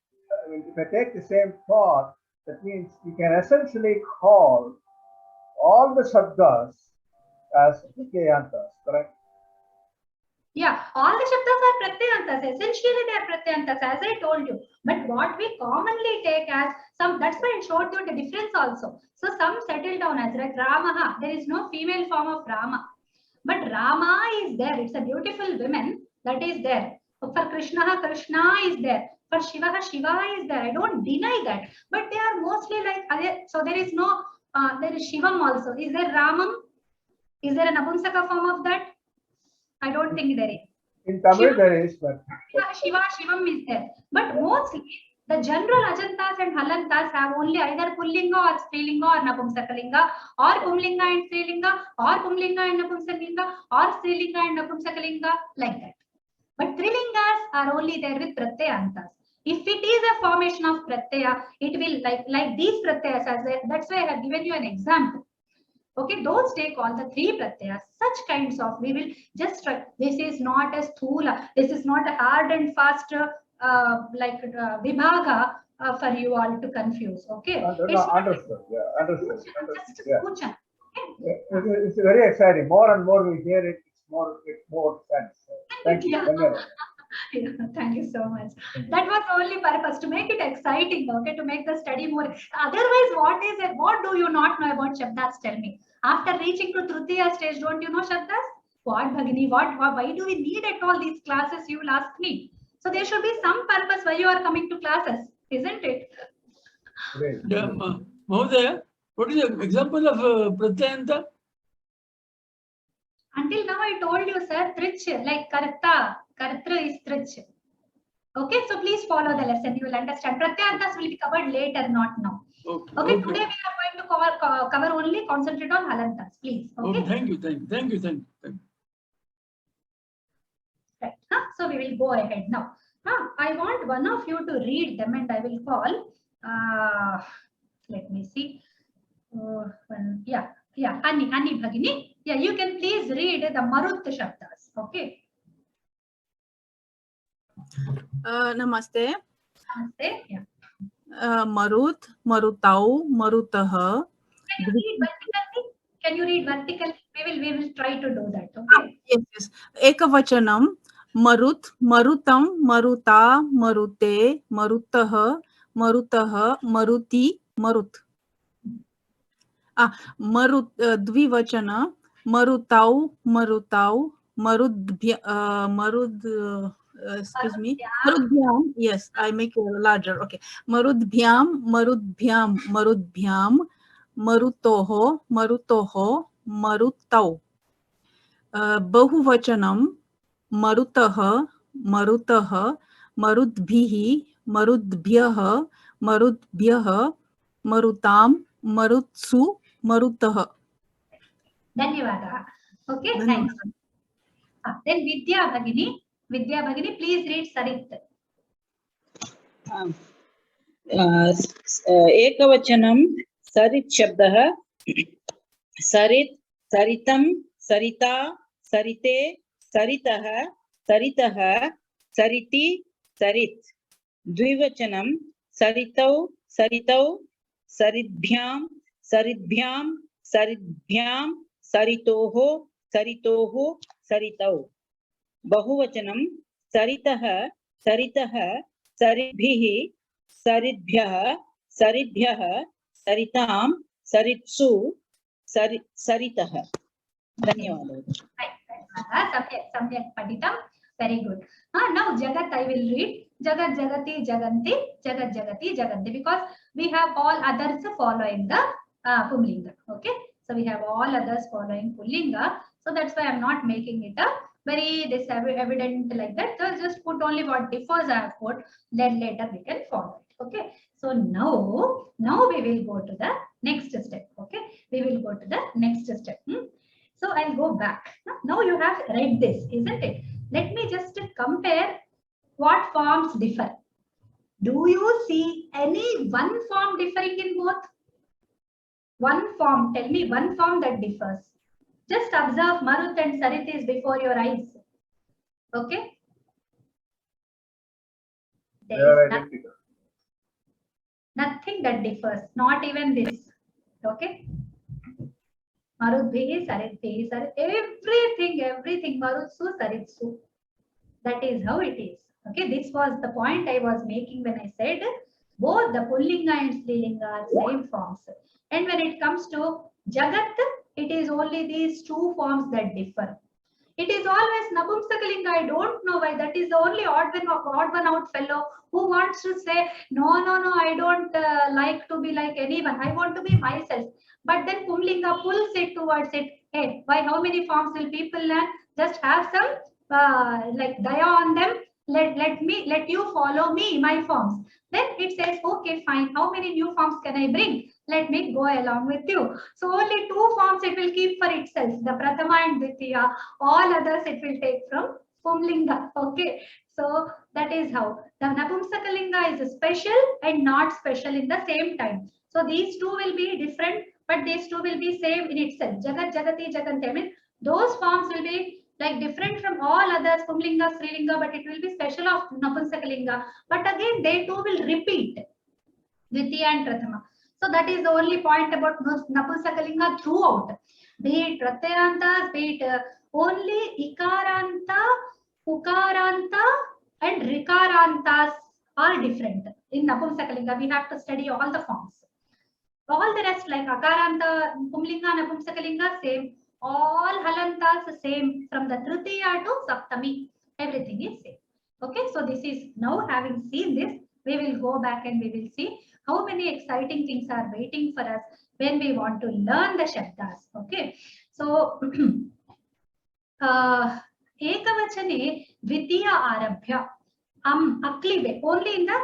if I take the same thought, that means we can essentially call all the shabdas as pratyantas, correct? Yeah, all the shabdas are pratyantas. Essentially, they are pratyantas, as I told you. But what we commonly take as some, that's why I showed you the difference also. So some settle down as like Ramaha. There is no female form of Rama. But Rama is there. It's a beautiful woman that is there. For Krishna, Krishna is there. For Shiva, Shiva is there. I don't deny that. But they are mostly like, so there is no, there is Shivam also. Is there Ramam? Is there a Napumsaka form of that? I don't think there is. In Tamil Shiva, there is, but Shiva, Shivam is there. But mostly the general Ajantas and Halantas have only either Pullinga or Strilinga or Napumsakalinga, or Pumlinga and Strilinga, or Pumlinga and Napumsakalinga, or Strilinga and Napumsakalinga, like that. But Trilingas are only there with Pratyantas. If it is a formation of Pratyaya, it will like these Pratyayas, that's why I have given you an example. Okay, those take all the three pratyayas, such kinds of, we will just try. This is not a sthula, this is not a hard and fast vibhaga for you all to confuse. Okay, understood. Yeah, understood. Just Yeah. okay? It's very exciting. More and more we hear it, it's more sense. Thank you. Yeah, thank you so much. That was the only purpose, to make it exciting, okay, to make the study more. Otherwise, what is it? What do you not know about Shabdas? Tell me. After reaching to Trutiya stage, don't you know Shabdas? What, Bhagini? Why do we need at all these classes? You will ask me. So there should be some purpose why you are coming to classes, isn't it? Great. Yeah, Mahodaya, what is the example of pratyanta? Until now, I told you, sir, trich, like karta. Kartra is trich. Okay, so please follow the lesson. You will understand. Pratyantas will be covered later, not now. Okay, today we are going to cover only, concentrate on halantas, please. Okay. Thank you. Right. So we will go ahead now. I want one of you to read them, and I will call. Let me see. Ani Bhagini. Yeah, you can please read the Marut Shabdas. Okay. Namaste. Namaste. Yeah. Marut, Marutau, Marutah. Can you read vertically? We will try to do that. Okay. Yes. Ekavachanam. Marut, Marutam, Maruta, Marute, Marutah, Marutah, Maruti, Marut. Marut, Dvivachana. Marutau, Marutau, excuse me. Marudbhyam. Yes, I make it larger. Okay. Marudbhyam, Marudbhyam, Marudbhyam, Marutoho, Marutoho, Marutau. Bahuvachanam, Marutah, Marutah, Marudbhihi, Marudbhyah, Marudbhyah, Marutam, Marutsu, Marutah. Dhanyavada. Okay, thanks. Then Vidya Bhagini, please read Sarit. एकवचनं सरित् शब्दः सरित् सरितं सरिता सरिते सरितः सरितः सरिति सरित् द्विवचनं सरितौ सरितौ सरिद्भ्यां सरिद्भ्यां सरिद्भ्यां सरितोः सरितोः सरितौ बहुवचनं सरितः सरितः सरिद्भिः सरिद्भ्यः सरिद्भ्यः सरितां सरित्सु सरितः. धन्यवादः. Samyak Paditam. Very good. Now Jagat I will read. Jagat Jagati Jaganti, Jagat Jagati Jaganti, because we have all others following the Pumlinga. Okay. So we have all others following Pullinga. So that's why I'm not making it a very evident like that. So just put only what differs I have put. Then later we can follow it. Okay. So now we will go to the next step. Okay. We will go to the next step. So I'll go back. Now you have read this, isn't it? Let me just compare what forms differ. Do you see any one form differing in both? One form, tell me one form that differs. Just observe Marut and Sarit is before your eyes. Okay? They There are is identical. nothing that differs, not even this. Okay? Marut bhi, Sarit bhi, Sarit, everything, Marut su, Sarit su. That is how it is. Okay, this was the point I was making when I said both the Pullinga and Strilinga are same forms. And when it comes to Jagat, it is only these two forms that differ. It is always Napumsakalinga. I don't know why. That is the only odd one out fellow who wants to say, no, I don't like to be like anyone. I want to be myself. But then Pumlinga pulls it towards it. Hey, why? How many forms will people learn? Just have some like daya on them. Let you follow me, my forms. Then it says, okay, fine. How many new forms can I bring? Let me go along with you. So only two forms it will keep for itself, the Prathama and Dvitiya. All others it will take from Pumlinga. Okay. So that is how. The Napumsakalinga is special and not special in the same time. So these two will be different, but these two will be same in itself. Jagat, Jagati, Jagante. I mean, those forms will be like different from all others, Pumlinga, Strilinga, but it will be special of Napumsakalinga. But again, they too will repeat Dvitiya and Prathama. So that is the only point about Napumsakalinga throughout. Be it Pratyayantas, be it only Ikaranta, Ukaranta and Rikarantas are different. In Napumsakalinga, we have to study all the forms. All the rest like Akaranta, Pumlinga, Napumsakalinga, same. All Halantas same from the Trutiya to Saptami. Everything is same. Okay, so this is now having seen this, we will go back and we will see how many exciting things are waiting for us when we want to learn the Shabdas. Okay, so Ekavachane Dvitiya Arabhya. Aklibe. Only in the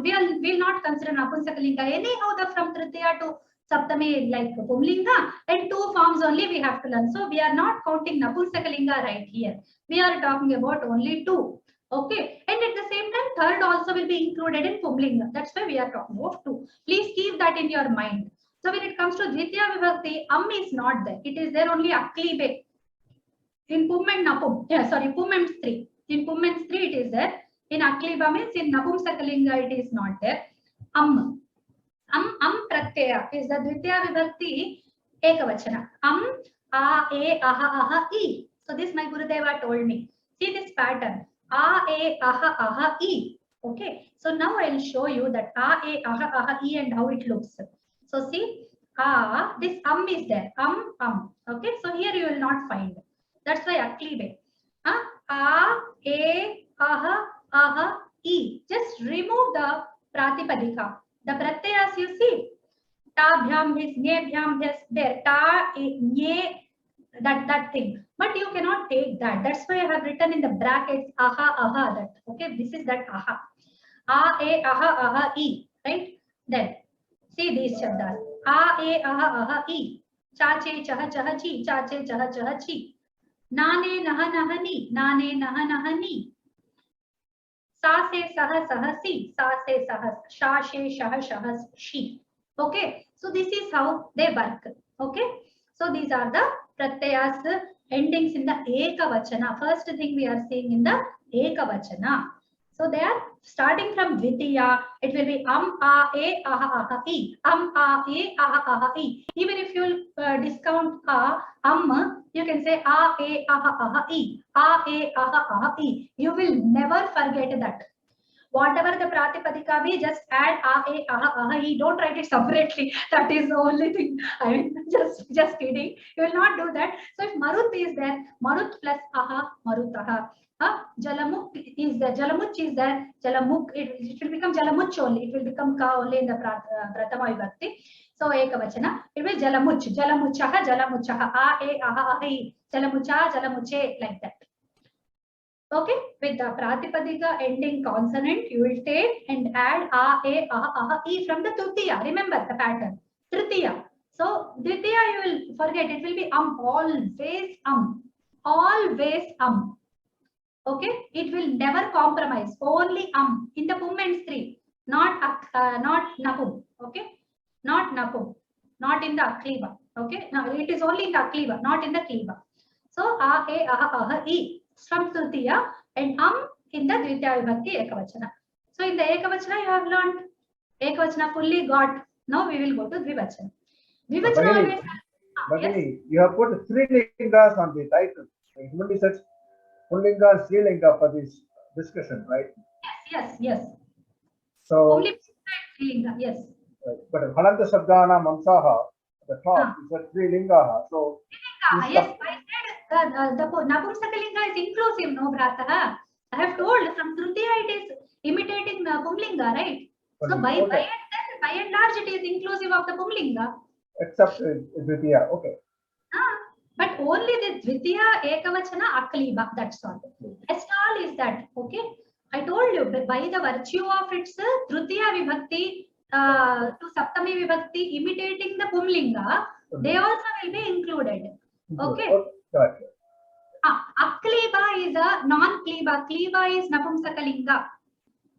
we will not consider Napumsakalinga. Anyhow, the from Tritiya to Saptami like Pumlinga and two forms only we have to learn. So we are not counting Napumsakalinga right here. We are talking about only two. Okay. And at the same time, third also will be included in Pumlinga. That's why we are talking about two. Please keep that in your mind. So when it comes to Dvitiya Vibhakti, is not there. It is there only Aklibe. In Pum and Napum. Yeah, sorry, Pum and Stri. In Pum and Stri it is there. In Akliba means in Napumsakalinga it is not there. Pratyaya is the Dvitiya Vibhakti Ekavachana. A, E, Aha, Aha, E. So this my Gurudeva told me. See this pattern. A, E, Aha, Aha, E. Okay. So now I will show you that A, E, Aha, Aha, E and how it looks. So see, this is there. Okay. So here you will not find. That's why Aklibe. A, E, Aha, Aha, E. Just remove the Pratipadika. The pratyayas you see. Ta, bhyam, bhis, nye, bhyam, bhis, there. Ta, nye, that thing. But you cannot take that. That's why I have written in the brackets aha, aha, that. Okay, this is that aha. A, E, aha, aha, E. Right? Then, see these shabdas. A, E, aha, aha, E. Cha, che, chaha, chaha, chi. Cha, che, chaha, chaha, chi. Nane, naha, naha, ni. Nane, naha, naha, ni. Sa se saha saha si, sa se saha sha she shaha shaha she. Okay, so this is how they work. Okay, so these are the pratyayas endings in the Ekavachana. First thing we are seeing in the Ekavachana. So they are starting from Dvitiya. It will be a, e, aha, aha, e. A, e, aha, aha, e. Even if you discount you can say a, e, aha, aha, e. A, e, aha, aha, e. You will never forget that. Whatever the Pratipadika be, just add a, e, aha, aha, e. Don't write it separately. That is the only thing. I mean, just kidding. You will not do that. So if Marut is there, Marut plus aha, Marutaha. Jalamuk is there, Jalamuch is there, Jalamuk, it will become Jalamuch only, it will become Ka only in the Prathama Vibhakti. So Ekavachana, it will Jalamuch, Jalamuchaha, Jalamuchaha, A, E, Aha, Ahi, Jalamucha, Jalamuche, like that. Okay, with the Pratipadika ending consonant, you will take and add A, E, Aha, Aha, E from the Tritiya. Remember the pattern. Tritiya. So Dvitiya you will forget, it will be always Okay, it will never compromise, only in the pum and stri, not napum. Okay, not napum, not in the akliva. Okay, now it is only in the akliva, not in the kliva. So a, aha, e from Trutiya and in the Dvitiya vibhakti ekavachana. So in the ekavachana you have learned ekavachana fully got. Now we will go to dvivachana. Dvivachana always. Bhagini, you have put 3 lingas on the title. It will be such Pullinga and Strilinga for this discussion, right? Yes. So Only Strilinga, yes. Right. But Halanta Shabdana Mamsaha, the top is a Strilinga. So yes, I said the Napumsakalinga is inclusive, no Bhrataha. I have told from Trutiya it is imitating Pumlinga, right? So by and large it is inclusive of the Pumlinga. Except Dvitiya, okay. But only the Dvitiya Ekavachana Akliba, that's all. Rest all is that, okay? I told you, by the virtue of its Trutiya Vibhakti to Saptami Vibhakti imitating the Pumlinga, they also will be included. Okay? Gotcha. Akliba is a non-Kliba. Kliba is Napumsakalinga.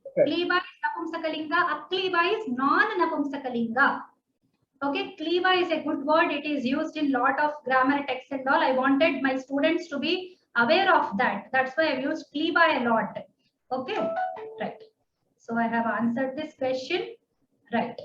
Okay. Kliba is Napumsakalinga. Akliba is non-Napumsakalinga. Okay, kliba is a good word. It is used in lot of grammar texts and all. I wanted my students to be aware of that. That's why I've used kliba a lot. Okay, right. So I have answered this question. Right.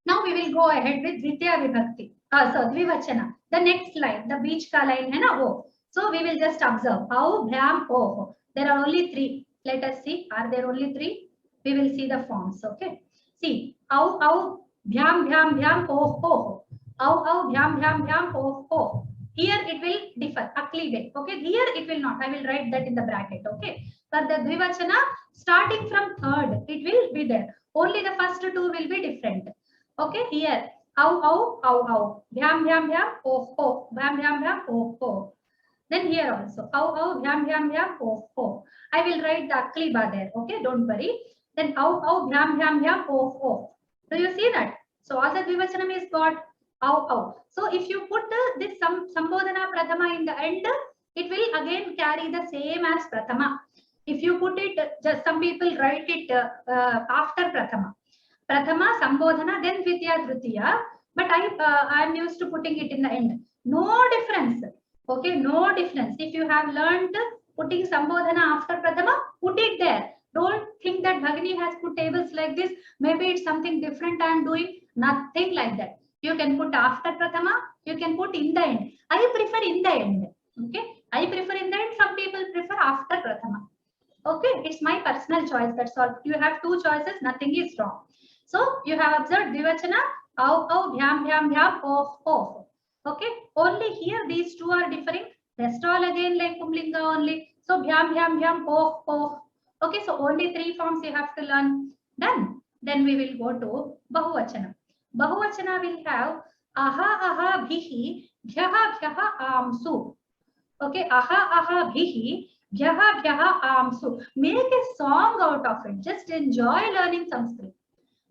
Now we will go ahead with Dvitiya Vibhakti. So Dvivachana. The next line, the Beechka line, hai na, oh. So we will just observe. Au, bhyam, oh. There are only 3. Let us see. Are there only 3? We will see the forms. Okay. See. Au. Bhyam, oh. Au, bhyam, oh. Here it will differ. Aklibe. Okay. Here it will not. I will write that in the bracket. Okay. For the Dvivachana, starting from 3rd, it will be there. Only the first 2 will be different. Okay. Here. Au. Bhyam, oh. Bhyam, oh. Then here also. Au, bhyam, oh. I will write the Akliba there. Okay. Don't worry. Then au, bhyam, oh. Do you see that? So all the Dvivachanam is got au. So if you put this Sambodhana Prathama in the end, it will again carry the same as Prathama. If you put it, just some people write it after Prathama. Prathama, Sambodhana, then Dvitiya, Trutiya. But I am used to putting it in the end. No difference. Okay, no difference. If you have learned putting Sambodhana after Prathama, put it there. Don't think that Bhagini has put tables like this. Maybe it's something different I am doing. Nothing like that. You can put after Prathama. You can put in the end. I prefer in the end. Okay. I prefer in the end. Some people prefer after Prathama. Okay. It's my personal choice. That's all. You have 2 choices. Nothing is wrong. So you have observed Dvivachana. Au, bhyam, oh. Okay. Only here these 2 are differing. Rest all again like Pumlinga only. So bhyam, oh. Okay, so only 3 forms you have to learn. Done. Then we will go to Bahuvachana. Bahuvachana will have aha, bhihi, bhyaha, amsu. Okay, aha, bhihi, bhyaha, amsu. Make a song out of it. Just enjoy learning Sanskrit.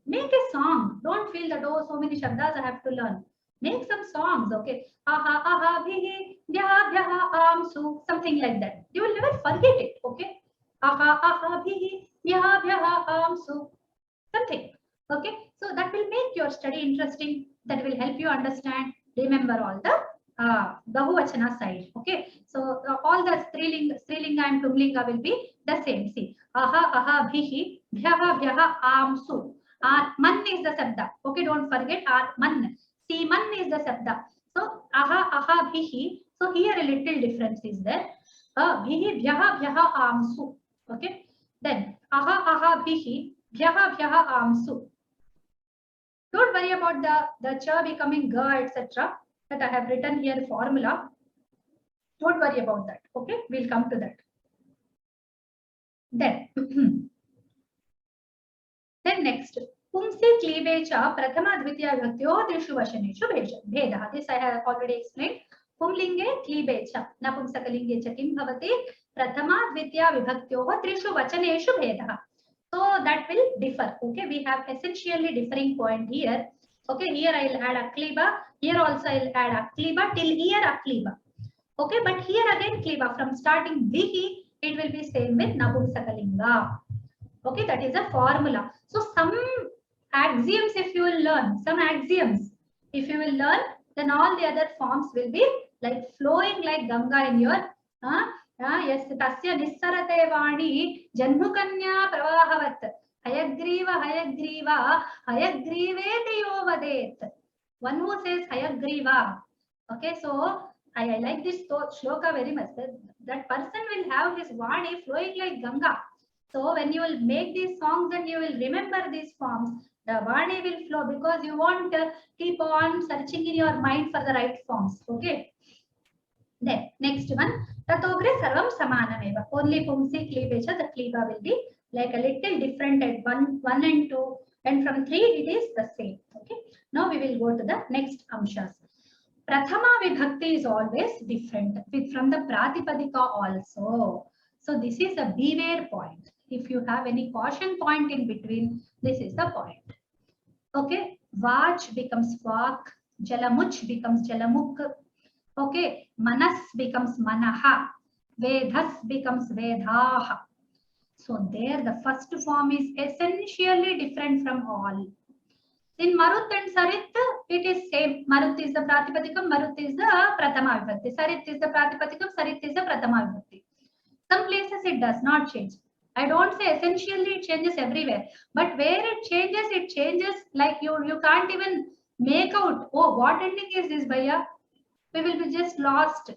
Make a song. Don't feel that, oh, so many shabdas I have to learn. Make some songs, okay? Aha, bhihi, bhyaha, amsu. Something like that. You will never forget it, okay? Aha, bhihi, bhyaha, amsu. Something. Okay. So that will make your study interesting. That will help you understand. Remember all the Bahuvachana side. Okay. So all the Strilinga and Pumlinga will be the same. See. Aha, bhihi, bhyaha, amsu. Man is the sabda. Okay. Don't forget man. See, man is the sabda. So aha, bhihi. So here a little difference is there. Bhihi, bhyaha, amsu. Okay. Then aha, bhihi, bhyaha, amsu. Don't worry about the cha becoming ga, etc. That I have written here formula. Don't worry about that. Okay. We'll come to that. Then next. Pumsi klibe cha prathama dvitiya vibhaktyo trishu vashaneshu bhedah. This I have already explained. Pumlinge klibe cha napumsakalinge cha kim bhavati prathama dvitiya vibhaktyo trishu vachaneshu bhedah. So that will differ. Okay, we have essentially differing point here. Okay, here I'll add akliba. Here also I'll add akliba till here akliba. Okay, but here again kliba from starting bihi, it will be same with napumsakalinga. Okay, that is a formula. So some axioms if you will learn, some axioms if you will learn, then all the other forms will be like flowing like Ganga in your yes, tasya nissarate vani janmukanya pravahavat hayagriva hayagriva hayagriveti yovadet. One who says hayagriva. Okay, so I like this shloka very much. That person will have his vani flowing like Ganga. So when you will make these songs and you will remember these forms, the vani will flow because you won't keep on searching in your mind for the right forms. Okay. Then next one, tatogre sarvam samanameva. Only pumsi kleebecha, the kleeba will be like a little different at 1 and 2, and from 3 it is the same. Okay. Now we will go to the next amshas. Prathama vibhakti is always different from the pratipadika also. So this is a beware point. If you have any caution point in between, this is the point. Okay, Vach becomes Vak, Jalamuch becomes Jalamuk. Okay, Manas becomes Manaha, Vedhas becomes Vedhaha. So there the first form is essentially different from all. In Marut and Sarit, it is same. Marut is the Pratipadikam, Marut is the Prathama Vibhakti. Sarit is the Pratipadikam, Sarit is the Prathama Vibhakti. Some places it does not change. I don't say essentially it changes everywhere, but where it changes like you can't even make out, oh, what ending is this, Bhaiya? We will be just lost.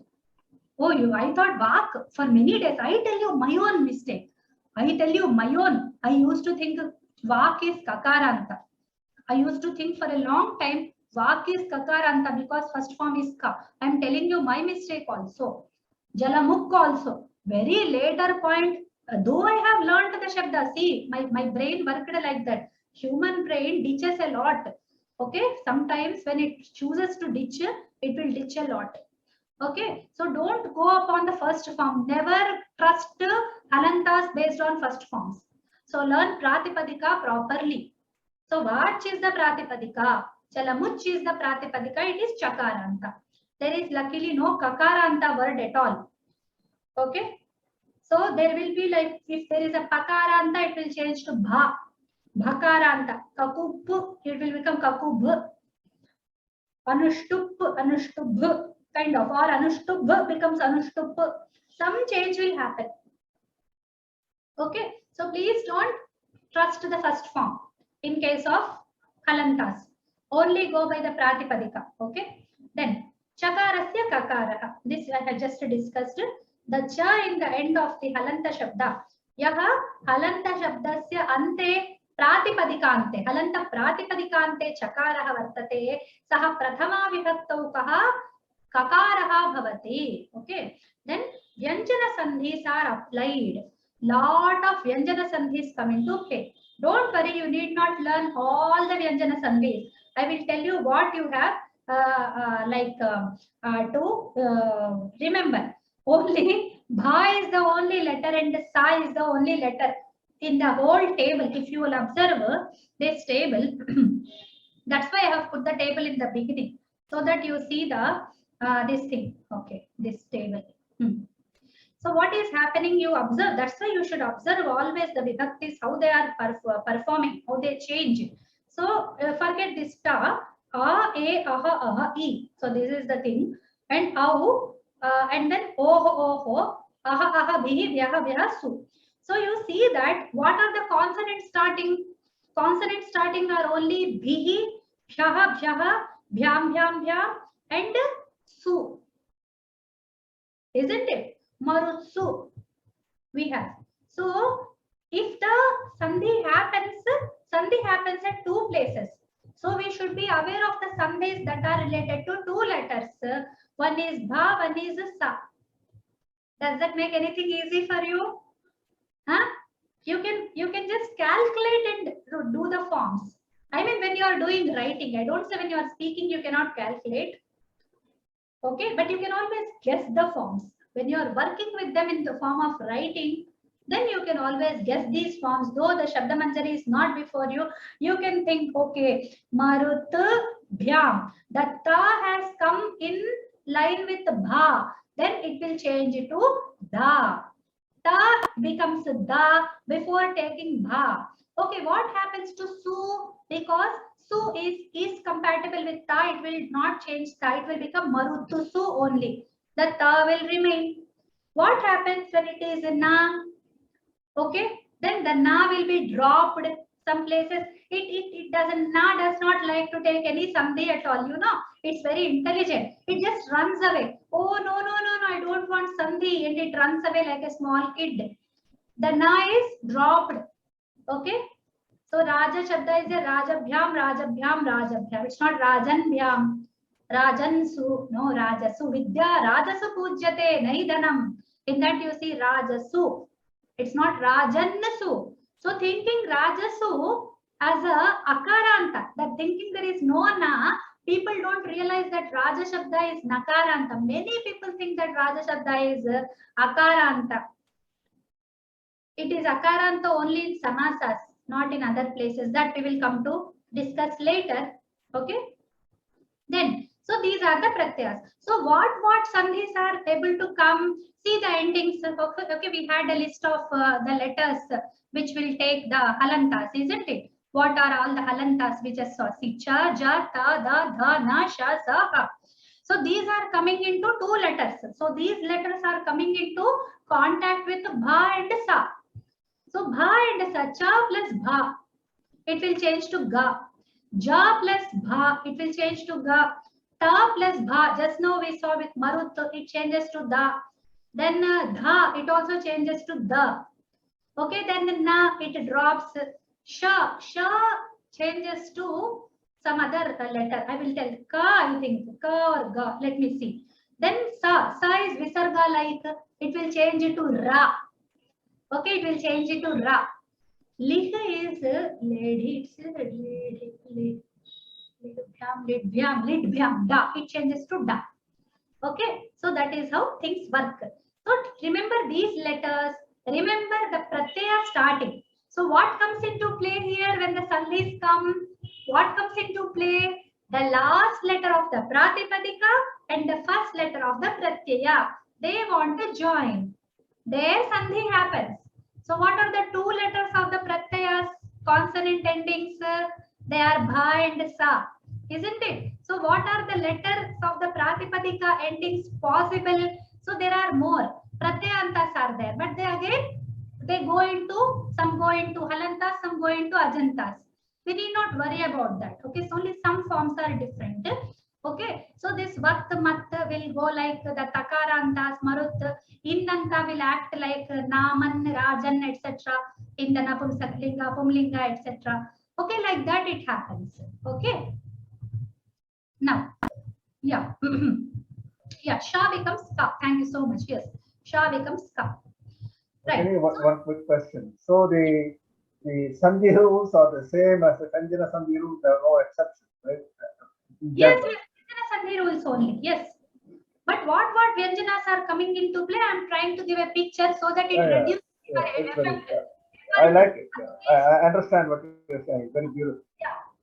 Oh, I thought Vak for many days. I tell you my own mistake. I tell you my own. I used to think Vak is Kakaranta. I used to think for a long time Vak is Kakaranta because first form is Ka. I am telling you my mistake also. Jalamuk also. Very later point, though I have learned the Shabda, see, my brain worked like that. Human brain ditches a lot. Okay, sometimes when it chooses to ditch, it will ditch a lot. Okay, so don't go upon the first form. Never trust halantas based on first forms. So learn Pratipadika properly. So Vach is the Pratipadika, Chalamuch is the Pratipadika, it is Chakaranta. There is luckily no Kakaranta word at all. Okay, so there will be like, if there is a Pakaranta, it will change to Bha, Bhakaranta, Kakub, it will become Kakub, Anushtup, Anushtup, kind of, or Anushtup becomes Anushtup. Some change will happen. Okay, so please don't trust the first form in case of halantas. Only go by the Pratipadika. Okay, then Chakarasya Kakaraha. This I have just discussed. The cha in the end of the halanta shabda. Yaha halanta shabdasya ante pratipadikante. Halanta pratipadikante chakaraha vartate. Saha prathama vibhaktau kaha kakaraha bhavati. Okay. Then vyanjana sandhis are applied. Lot of vyanjana sandhis come into play. Don't worry, you need not learn all the vyanjana sandhis. I will tell you what you have to remember. Only Bha is the only letter and Sa is the only letter in the whole table. If you will observe this table, that's why I have put the table in the beginning so that you see the this thing. Okay, this table. So what is happening? You observe. That's why you should observe always the vibhaktis, how they are performing, how they change. So forget this ta, a, aha, aha, e. So this is the thing. And au. And then oho, aha, aha, bihi, vyaha, vyaha, su. So you see that what are the consonants starting? Consonants starting are only bihi, bhyaha, bhyaha, bhyam, bhyam, bhyam, and su. Isn't it? Marutsu. We have. So if the sandhi happens at two places. So we should be aware of the sandhis that are related to two letters. One is Bha, one is Sa. Does that make anything easy for you? Huh? You can just calculate and do the forms. I mean, when you are doing writing, I don't say when you are speaking, you cannot calculate. Okay, but you can always guess the forms. When you are working with them in the form of writing, then you can always guess these forms. Though the Shabda Manjari is not before you, you can think, okay, Marut Bhyam. The ta has come in line with bha. Then it will change to da. Ta becomes da before taking bha. Okay, what happens to su? Because su is compatible with ta, it will not change ta. It will become Marutu su only. The ta will remain. What happens when it is na? Okay, then the na will be dropped. Some places it doesn't, na does not like to take any sandhi at all, you know. It's very intelligent. It just runs away. Oh no, I don't want sandhi, and it runs away like a small kid. The na is dropped. Okay, so Raja Shabda is a Rajabhyam, Rajabhyam, Rajabhyam. It's not Rajanbhyam. Rajansu, no, Rajasu. Vidya, Rajasu Pujyate, Naidanam. In that you see Rajasu. It's not Rajannasu. So thinking Rajasu as a Akaranta, that thinking there is no na, people don't realize that Raja Shabda is Nakaranta. Many people think that Raja Shabda is Akaranta. It is Akaranta only in Samasas, not in other places. That we will come to discuss later. Okay. Then, so these are the pratyas. So what sandhis are able to come? See the endings. Okay, we had a list of the letters which will take the halantas, isn't it? What are all the halantas we just saw? Si, cha, ja, ta, da, dha, na, sha, sa, ha. So these are coming into two letters. So these letters are coming into contact with bha and sa. So bha and sa, cha plus bha, it will change to ga. Ja plus bha, it will change to ga. Ta plus bha, just now we saw with marut, it changes to da. Then dha, it also changes to da. Okay, then na, it drops. Sha changes to some other letter. I will tell ka, I think, ka or ga. Let me see. Then sa is visarga like, it will change to ra. Okay, it will change it to ra. Lih is lady, it's lidbhyam, da. It changes to da. Okay, so that is how things work. So remember these letters, remember the pratyaya starting. So what comes into play here when the sandhis come? What comes into play? The last letter of the pratipadika and the first letter of the pratyaya. They want to join. Their sandhi happens. So what are the two letters of the pratyayas? Consonant endings. They are bha and sa, isn't it? So what are the letters of the pratipadika endings possible? So there are more. Pratyayantas are there, but they go into, some go into halantas, some go into ajantas. We need not worry about that. Okay, so only some forms are different. Okay, so this vat mat will go like the takarantas, marut, innanta will act like naman, rajan, etc. in the napumsaklinga, pumlinga, etc. Okay, like that it happens. Okay. Now, yeah. Yeah, sha becomes ka. Thank you so much. Yes, sha becomes ka. Right. Okay, one quick question. So the sandhi rules are the same as the Sanjana sandhi rules. There are no exceptions, right? Yes, Vyanjana sandhi rules only. Yes. But what Vyanjanas are coming into play? I am trying to give a picture so that it reduces. I like it. I understand what you're saying. Very beautiful.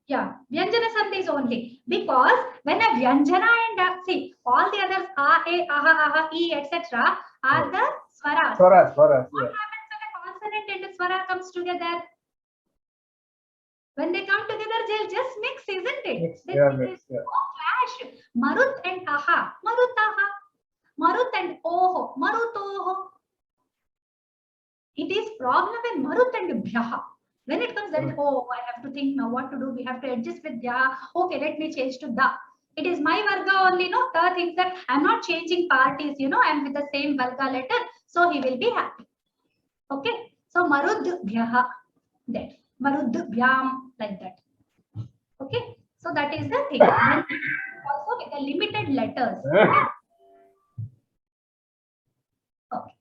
Yeah. Vyanjana sandhis only. Because when a Vyanjana and see, all the others, a, aha, e, etc. are the swaras. Swaras, What yeah. happens when a consonant and a swara comes together? When they come together, they'll just mix, isn't it? Mix, There yeah. is no clash. Marut and aha, marutaha, marut and oho, marutoho. It is problem in marut and bhyaha. When it comes, then oh, I have to think now what to do. We have to adjust with ya. Okay, let me change to da. It is my varga only, no? The thinks that I'm not changing parties, you know, I'm with the same varga letter, so he will be happy. Okay, so marud bhyaha, that marud bhyam, like that. Okay, so that is the thing. Then also with the limited letters. Okay.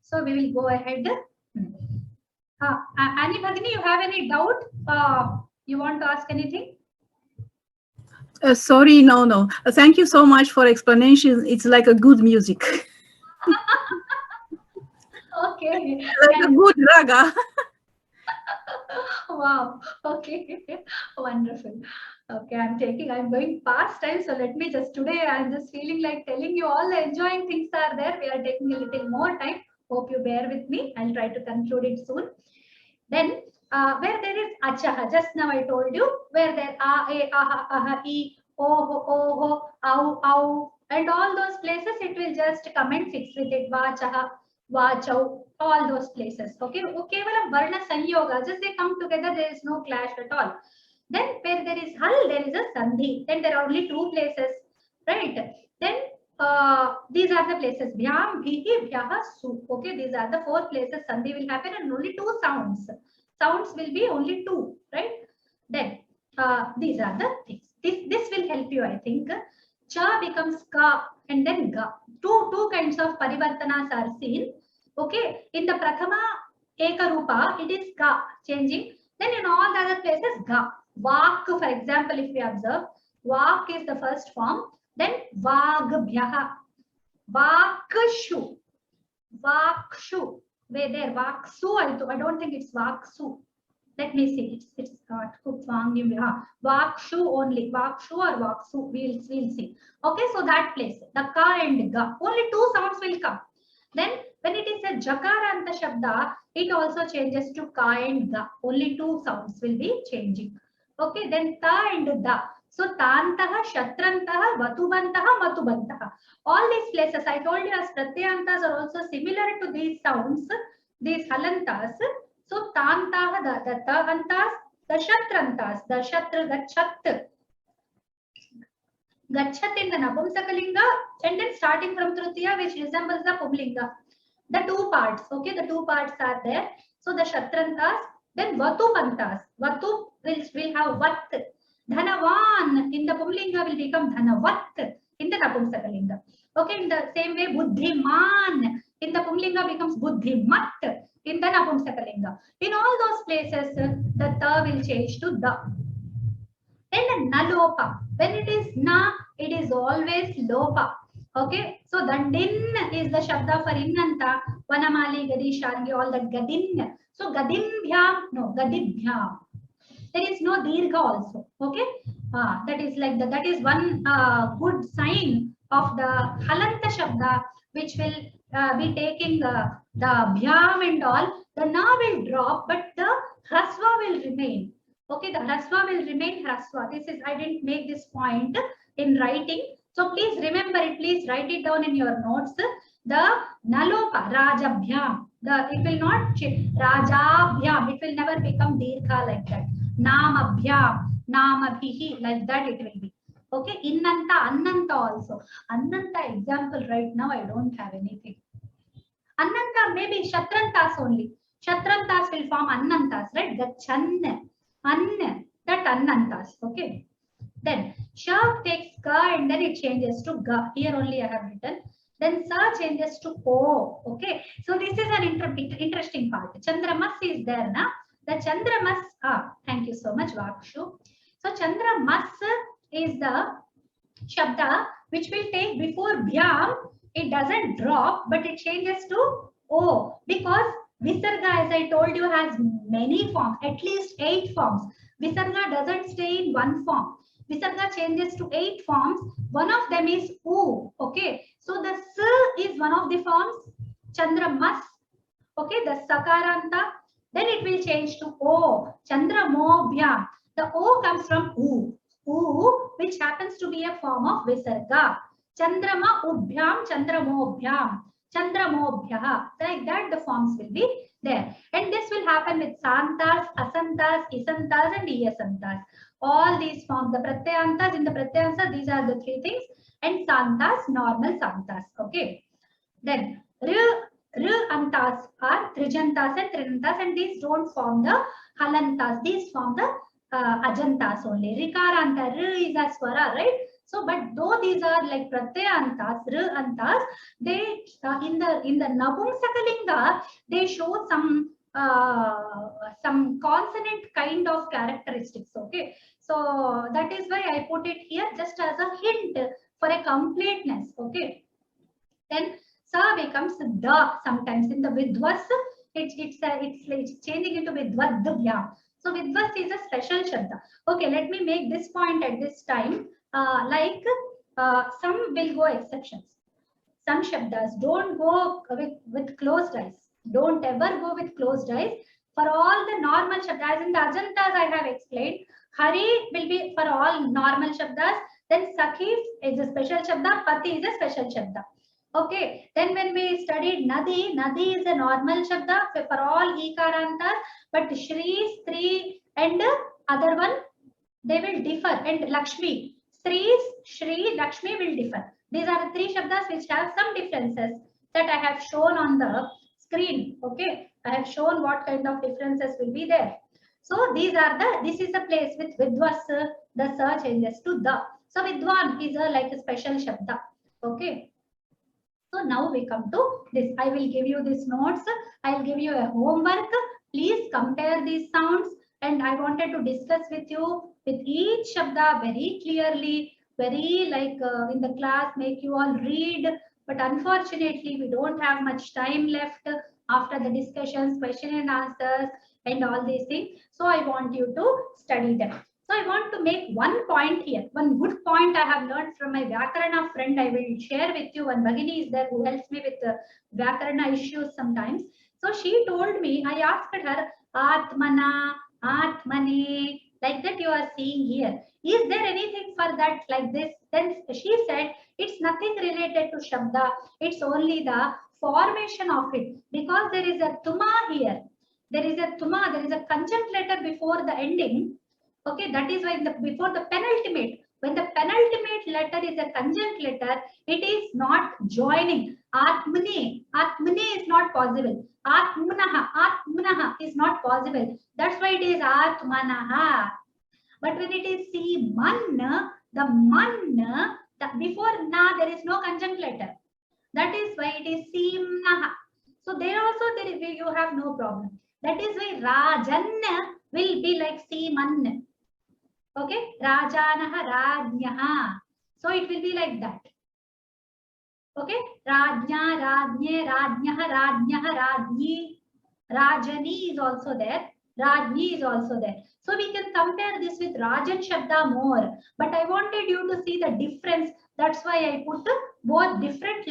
So we will go ahead. Annie Bhagini, you have any doubt? You want to ask anything? Sorry, no. Thank you so much for explanation. It's like a good music. Okay. Like a good raga. Wow. Okay. Wonderful. Okay, I'm going past time. So let me just, today I'm just feeling like telling you all the enjoying things are there. We are taking a little more time. Hope you bear with me. I'll try to conclude it soon. Then where there is achaha, just now I told you, where there a, aha, aha, e, oh, oh, au, au, and all those places it will just come and fix with it. Vachaha, vachau, all those places. Okay, kevalam varna sanyoga, just they come together, there is no clash at all. Then where there is hal, there is a sandhi. Then there are only two places, right? Then these are the places bhyam, bhihi, bhyaha, su. Okay, these are the four places sandhi will happen and only two sounds. Sounds will be only two, right? Then these are the things. This will help you, I think. Cha becomes ka and then ga. Two kinds of parivartanas are seen. Okay, in the prathama ekarupa, it is ka changing. Then in all the other places, ga. Vak, for example, if we observe, vak is the first form. Then vagbhyaha, vakshu, vakshu. Where there, vaksu. I don't think it's vaksu. Let me see. It's not vakshu only. Vakshu or vaksu. We'll see. Okay, so that place, the ka and ga, only two sounds will come. Then when it is a jakaranta shabda, it also changes to ka and ga. Only two sounds will be changing. Okay, then ta and da. So tantaha, shatrantaha, vatubantaha, matubantaha. All these places I told you as pratyantas are also similar to these sounds, these halantas. So tantaha, the tahantas, the shatrantas, the shatra, the chat. Gachat in the Napumsakalinga, and then starting from Trutiya, which resembles the Pumlinga. The two parts, okay, the two parts are there. So the Shatrantas, then Vatupantas. Vatu will have Vat. Dhanavan in the Pumlinga will become Dhanavat in the Napumsakalinga. Okay, in the same way, Buddhiman in the Pumlinga becomes Buddhimat in the Napumsakalinga. In all those places, the Ta will change to Da. Then nalopa. When it is na, it is always lopa. Okay, so the din is the shabda for innanta. Vanamali, Gadi, Shangi, all that gadin. So gadin bhyam, no, gadin bhyam. There is no dirgha also. Okay, that is like that is one good sign of the halanta shabda, which will be taking the bhyam and all. The na will drop, but the hrasva will remain. Okay, the hrasva will remain hrasva. This is, I didn't make this point in writing. So please remember it, please write it down in your notes. The nalopa, rajabhyam, it will not change. Rajabhyam, it will never become dirgha like that. Namabhyam, namabhihi, like that it will be. Okay, innanta, annanta also. Annanta example right now, I don't have anything. Annanta, maybe shatrantas only. Shatrantas will form annantas, right? Gachan. Anna, that annantas, okay. Then sha takes ka and then it changes to ga. Here only I have written. Then sa changes to o, okay. So this is an interesting part. Chandramas is there, na? The Chandramas, thank you so much, Vakshu. So Chandramas is the shabda which will take before bhyam. It doesn't drop, but it changes to o, because Visarga, as I told you, has many forms, at least 8 forms. Visarga doesn't stay in one form. Visarga changes to 8 forms. One of them is U. Okay. So the S is one of the forms. Chandramas. Okay. The Sakaranta. Then it will change to O. Chandramobhyam. The O comes from U. U, which happens to be a form of Visarga. Chandrama Ubhyam, Chandramobhyam. Chandramobhyaha. Like that, the forms will be there. And this will happen with Santas, Asantas, Isantas, and Iasantas. All these forms, the Pratyantas, in the Pratyantas, these are the 3 things. And Santas, normal Santas. Okay. Then, Antas are Trijantas and Trinantas, and these don't form the Halantas. These form the Ajantas only. Rikaranta, is a Swara, right? So, but though these are like pratyantas, antas, they in the Napumsakalinga they show some consonant kind of characteristics. Okay, so that is why I put it here just as a hint for a completeness. Okay, then Sa becomes the sometimes. In the vidvas, it's changing into vidvadvyam. So vidvas is a special shabda. Okay, let me make this point at this time. Some will go exceptions. Some shabdas don't go with closed eyes. Don't ever go with closed eyes. For all the normal shabdas, in the ajantas I have explained, Hari will be for all normal shabdas. Then Sakhi is a special shabda, Pati is a special shabda. Okay, then when we studied Nadi, Nadi is a normal shabda for all ikarantas, but Shri, Stri and other one, they will differ. And Lakshmi, Sri, Shri, Lakshmi will differ. These are the three shabdas which have some differences that I have shown on the screen. Okay, I have shown what kind of differences will be there. So these are this is the place with Vidvas, the sa changes to the. So Vidwan is like a special shabda. Okay. So now we come to this. I will give you these notes. I will give you a homework. Please compare these sounds. And I wanted to discuss with you with each shabda very clearly, very in the class, make you all read. But unfortunately, we don't have much time left after the discussions, question and answers, and all these things. So I want you to study them. So I want to make one point here. One good point I have learned from my Vyakarana friend. I will share with you. One Bhagini is there who helps me with Vyakarana issues sometimes. So she told me, I asked her, Atmana, Atmane, like that you are seeing here. Is there anything for that like this? Then she said, it's nothing related to Shabda. It's only the formation of it. Because there is a Tuma here. There is a Tuma, there is a conjunct letter before the ending. Okay, that is why before the penultimate, when the penultimate letter is a conjunct letter, it is not joining. Atmane, Atmane is not possible. Atmanaha, Atmanaha is not possible. That's why it is Atmanaha. But when it is si man, the man, before na there is no conjunct letter. That is why it is simnaha. So there also you have no problem. That is why Rajan will be like Siman. Okay, Rajanaha, Rajnyaha. So it will be like that. Okay, Rajnya, Rajnye, Rajnyaha, Rajnyaha, Rajni. Rajani is also there. Rajni is also there. So we can compare this with Rajan Shabda more. But I wanted you to see the difference. That's why I put both different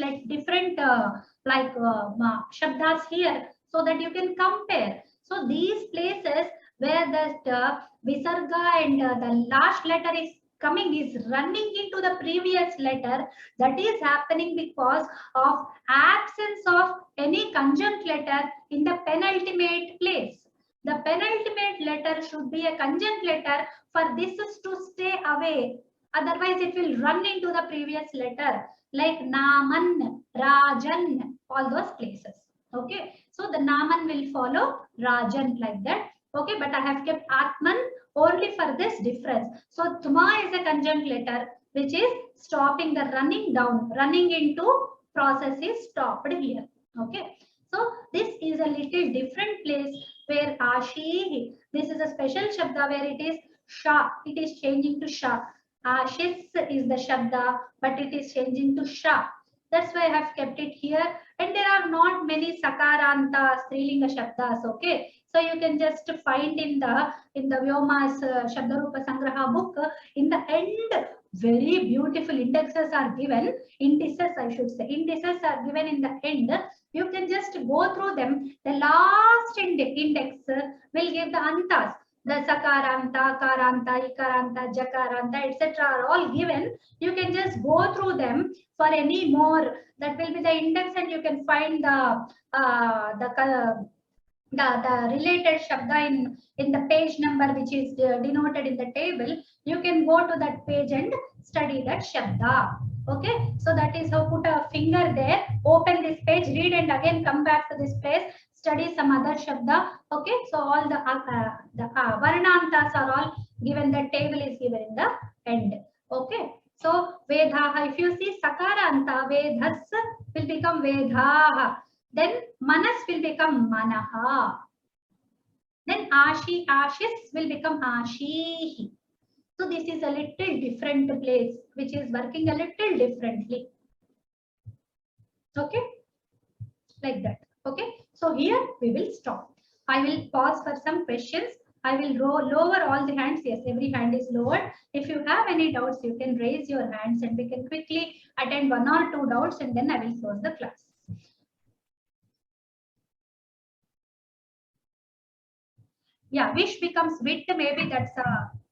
Shabdas here so that you can compare. So these places where the Visarga and the last letter is coming, is running into the previous letter, that is happening because of absence of any conjunct letter in the penultimate place. The penultimate letter should be a conjunct letter for this to stay away. Otherwise, it will run into the previous letter like Naman, Rajan, all those places. Okay, so the Naman will follow Rajan like that. Okay, but I have kept Atman only for this difference. So Tuma is a conjunct letter which is stopping the running down, running into process is stopped here. Okay, so this is a little different place where Ashi, this is a special Shabda where it is Sha, it is changing to Sha. Ashis is the Shabda, but it is changing to Sha. That's why I have kept it here. And there are not many Sakaranta Strilinga Shabdas, okay? So you can just find in the Vyoma's Shabdarupa Sangraha book, in the end, very beautiful indexes are given. Indices, I should say. Indices are given in the end. You can just go through them. The last index will give the antas. The Sakaranta, Karanta, Ikaranta, Jakaranta, etc. are all given. You can just go through them for any more. That will be the index, and you can find the related Shabda in the page number which is denoted in the table. You can go to that page and study that Shabda. Okay, so that is how, put a finger there, open this page, read, and again come back to this place, study some other Shabda. Okay, so all the Varnantas are all given, the table is given in the end. Okay, so Vedhaha, if you see Sakaranta, Vedhas will become Vedhaha. Then Manas will become Manaha. Then Ashi, Ashis will become Ashihi. So this is a little different place which is working a little differently. Okay. like that. Okay, so here we will stop. I will pause for some questions. I will lower all the hands. Yes, every hand is lowered. If you have any doubts, you can raise your hands and we can quickly attend 1 or 2 doubts and then I will close the class. Yeah, wish becomes wit. Maybe that's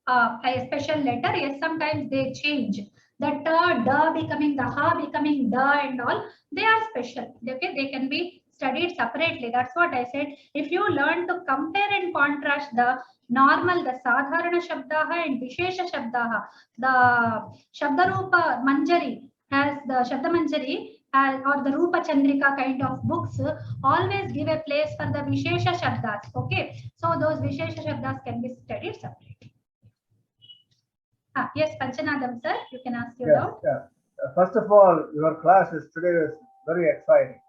a special letter. Yes, sometimes they change. That da becoming the ha becoming da and all, they are special. Okay, they can be studied separately. That's what I said. If you learn to compare and contrast the normal, the sadharana shabdaha and vishesha shabdaha, the shabdarupa manjari has the shabda manjari or the Rupa Chandrika kind of books always give a place for the Vishesha Shabdas. Okay, so those Vishesha Shabdas can be studied separately. Yes, Panchanadam sir, you can ask your doubt. Yeah. First of all, your classes today was very exciting.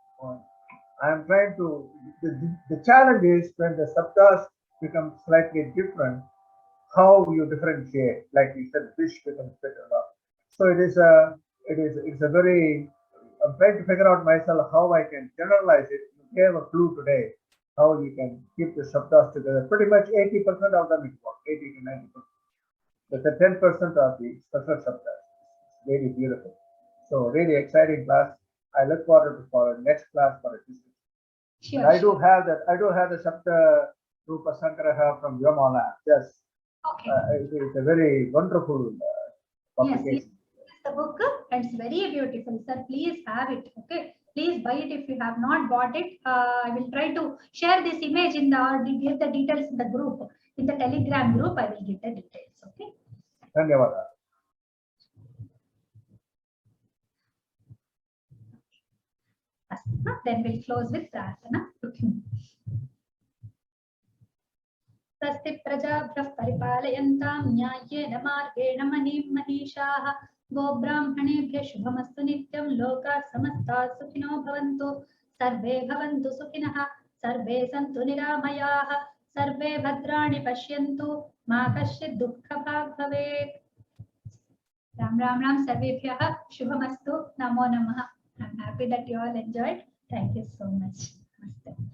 I am trying to, the challenge is when the shabdas become slightly different, how you differentiate, like you said, fish becomes better. So it's a very, I'm trying to figure out myself how I can generalize it. You gave a clue today, how you can keep the shabdas together. Pretty much 80% of them is what, 80 to 90%. But the 10% of the special shabdas. It's really beautiful. So really exciting class. I look forward for the next class for a discussion. Sure, I do have the Shabda Rupa Sangraha from Vyoma lab. Yes. Okay. It's a very wonderful publication. Yes, the book and it's very beautiful, sir. Please have it. Okay, please buy it if you have not bought it. I will try to share this image in the or give the details in the group, in the Telegram group. I will give the details. Okay. Dhanyawada. Then we'll close with prarthana. स्वस्ति प्रजाभ्यः परिपालयन्तां न्याय्येन मार्गेण महीं महीषाः गोब्राह्मणेभ्यः शुभमस्तु नित्यं लोकाः समस्ताः सुखिनो भवन्तु सर्वे भवन्तु सुखिनः सर्वे सन्तु निरामयाः सर्वे भद्राणि पश्यन्तु मा कश्चित् दुःखभाग् भवेत् राम राम राम सर्वेभ्यः शुभमस्तु नमो नमः. I'm happy that you all enjoyed. Thank you so much. Namaste.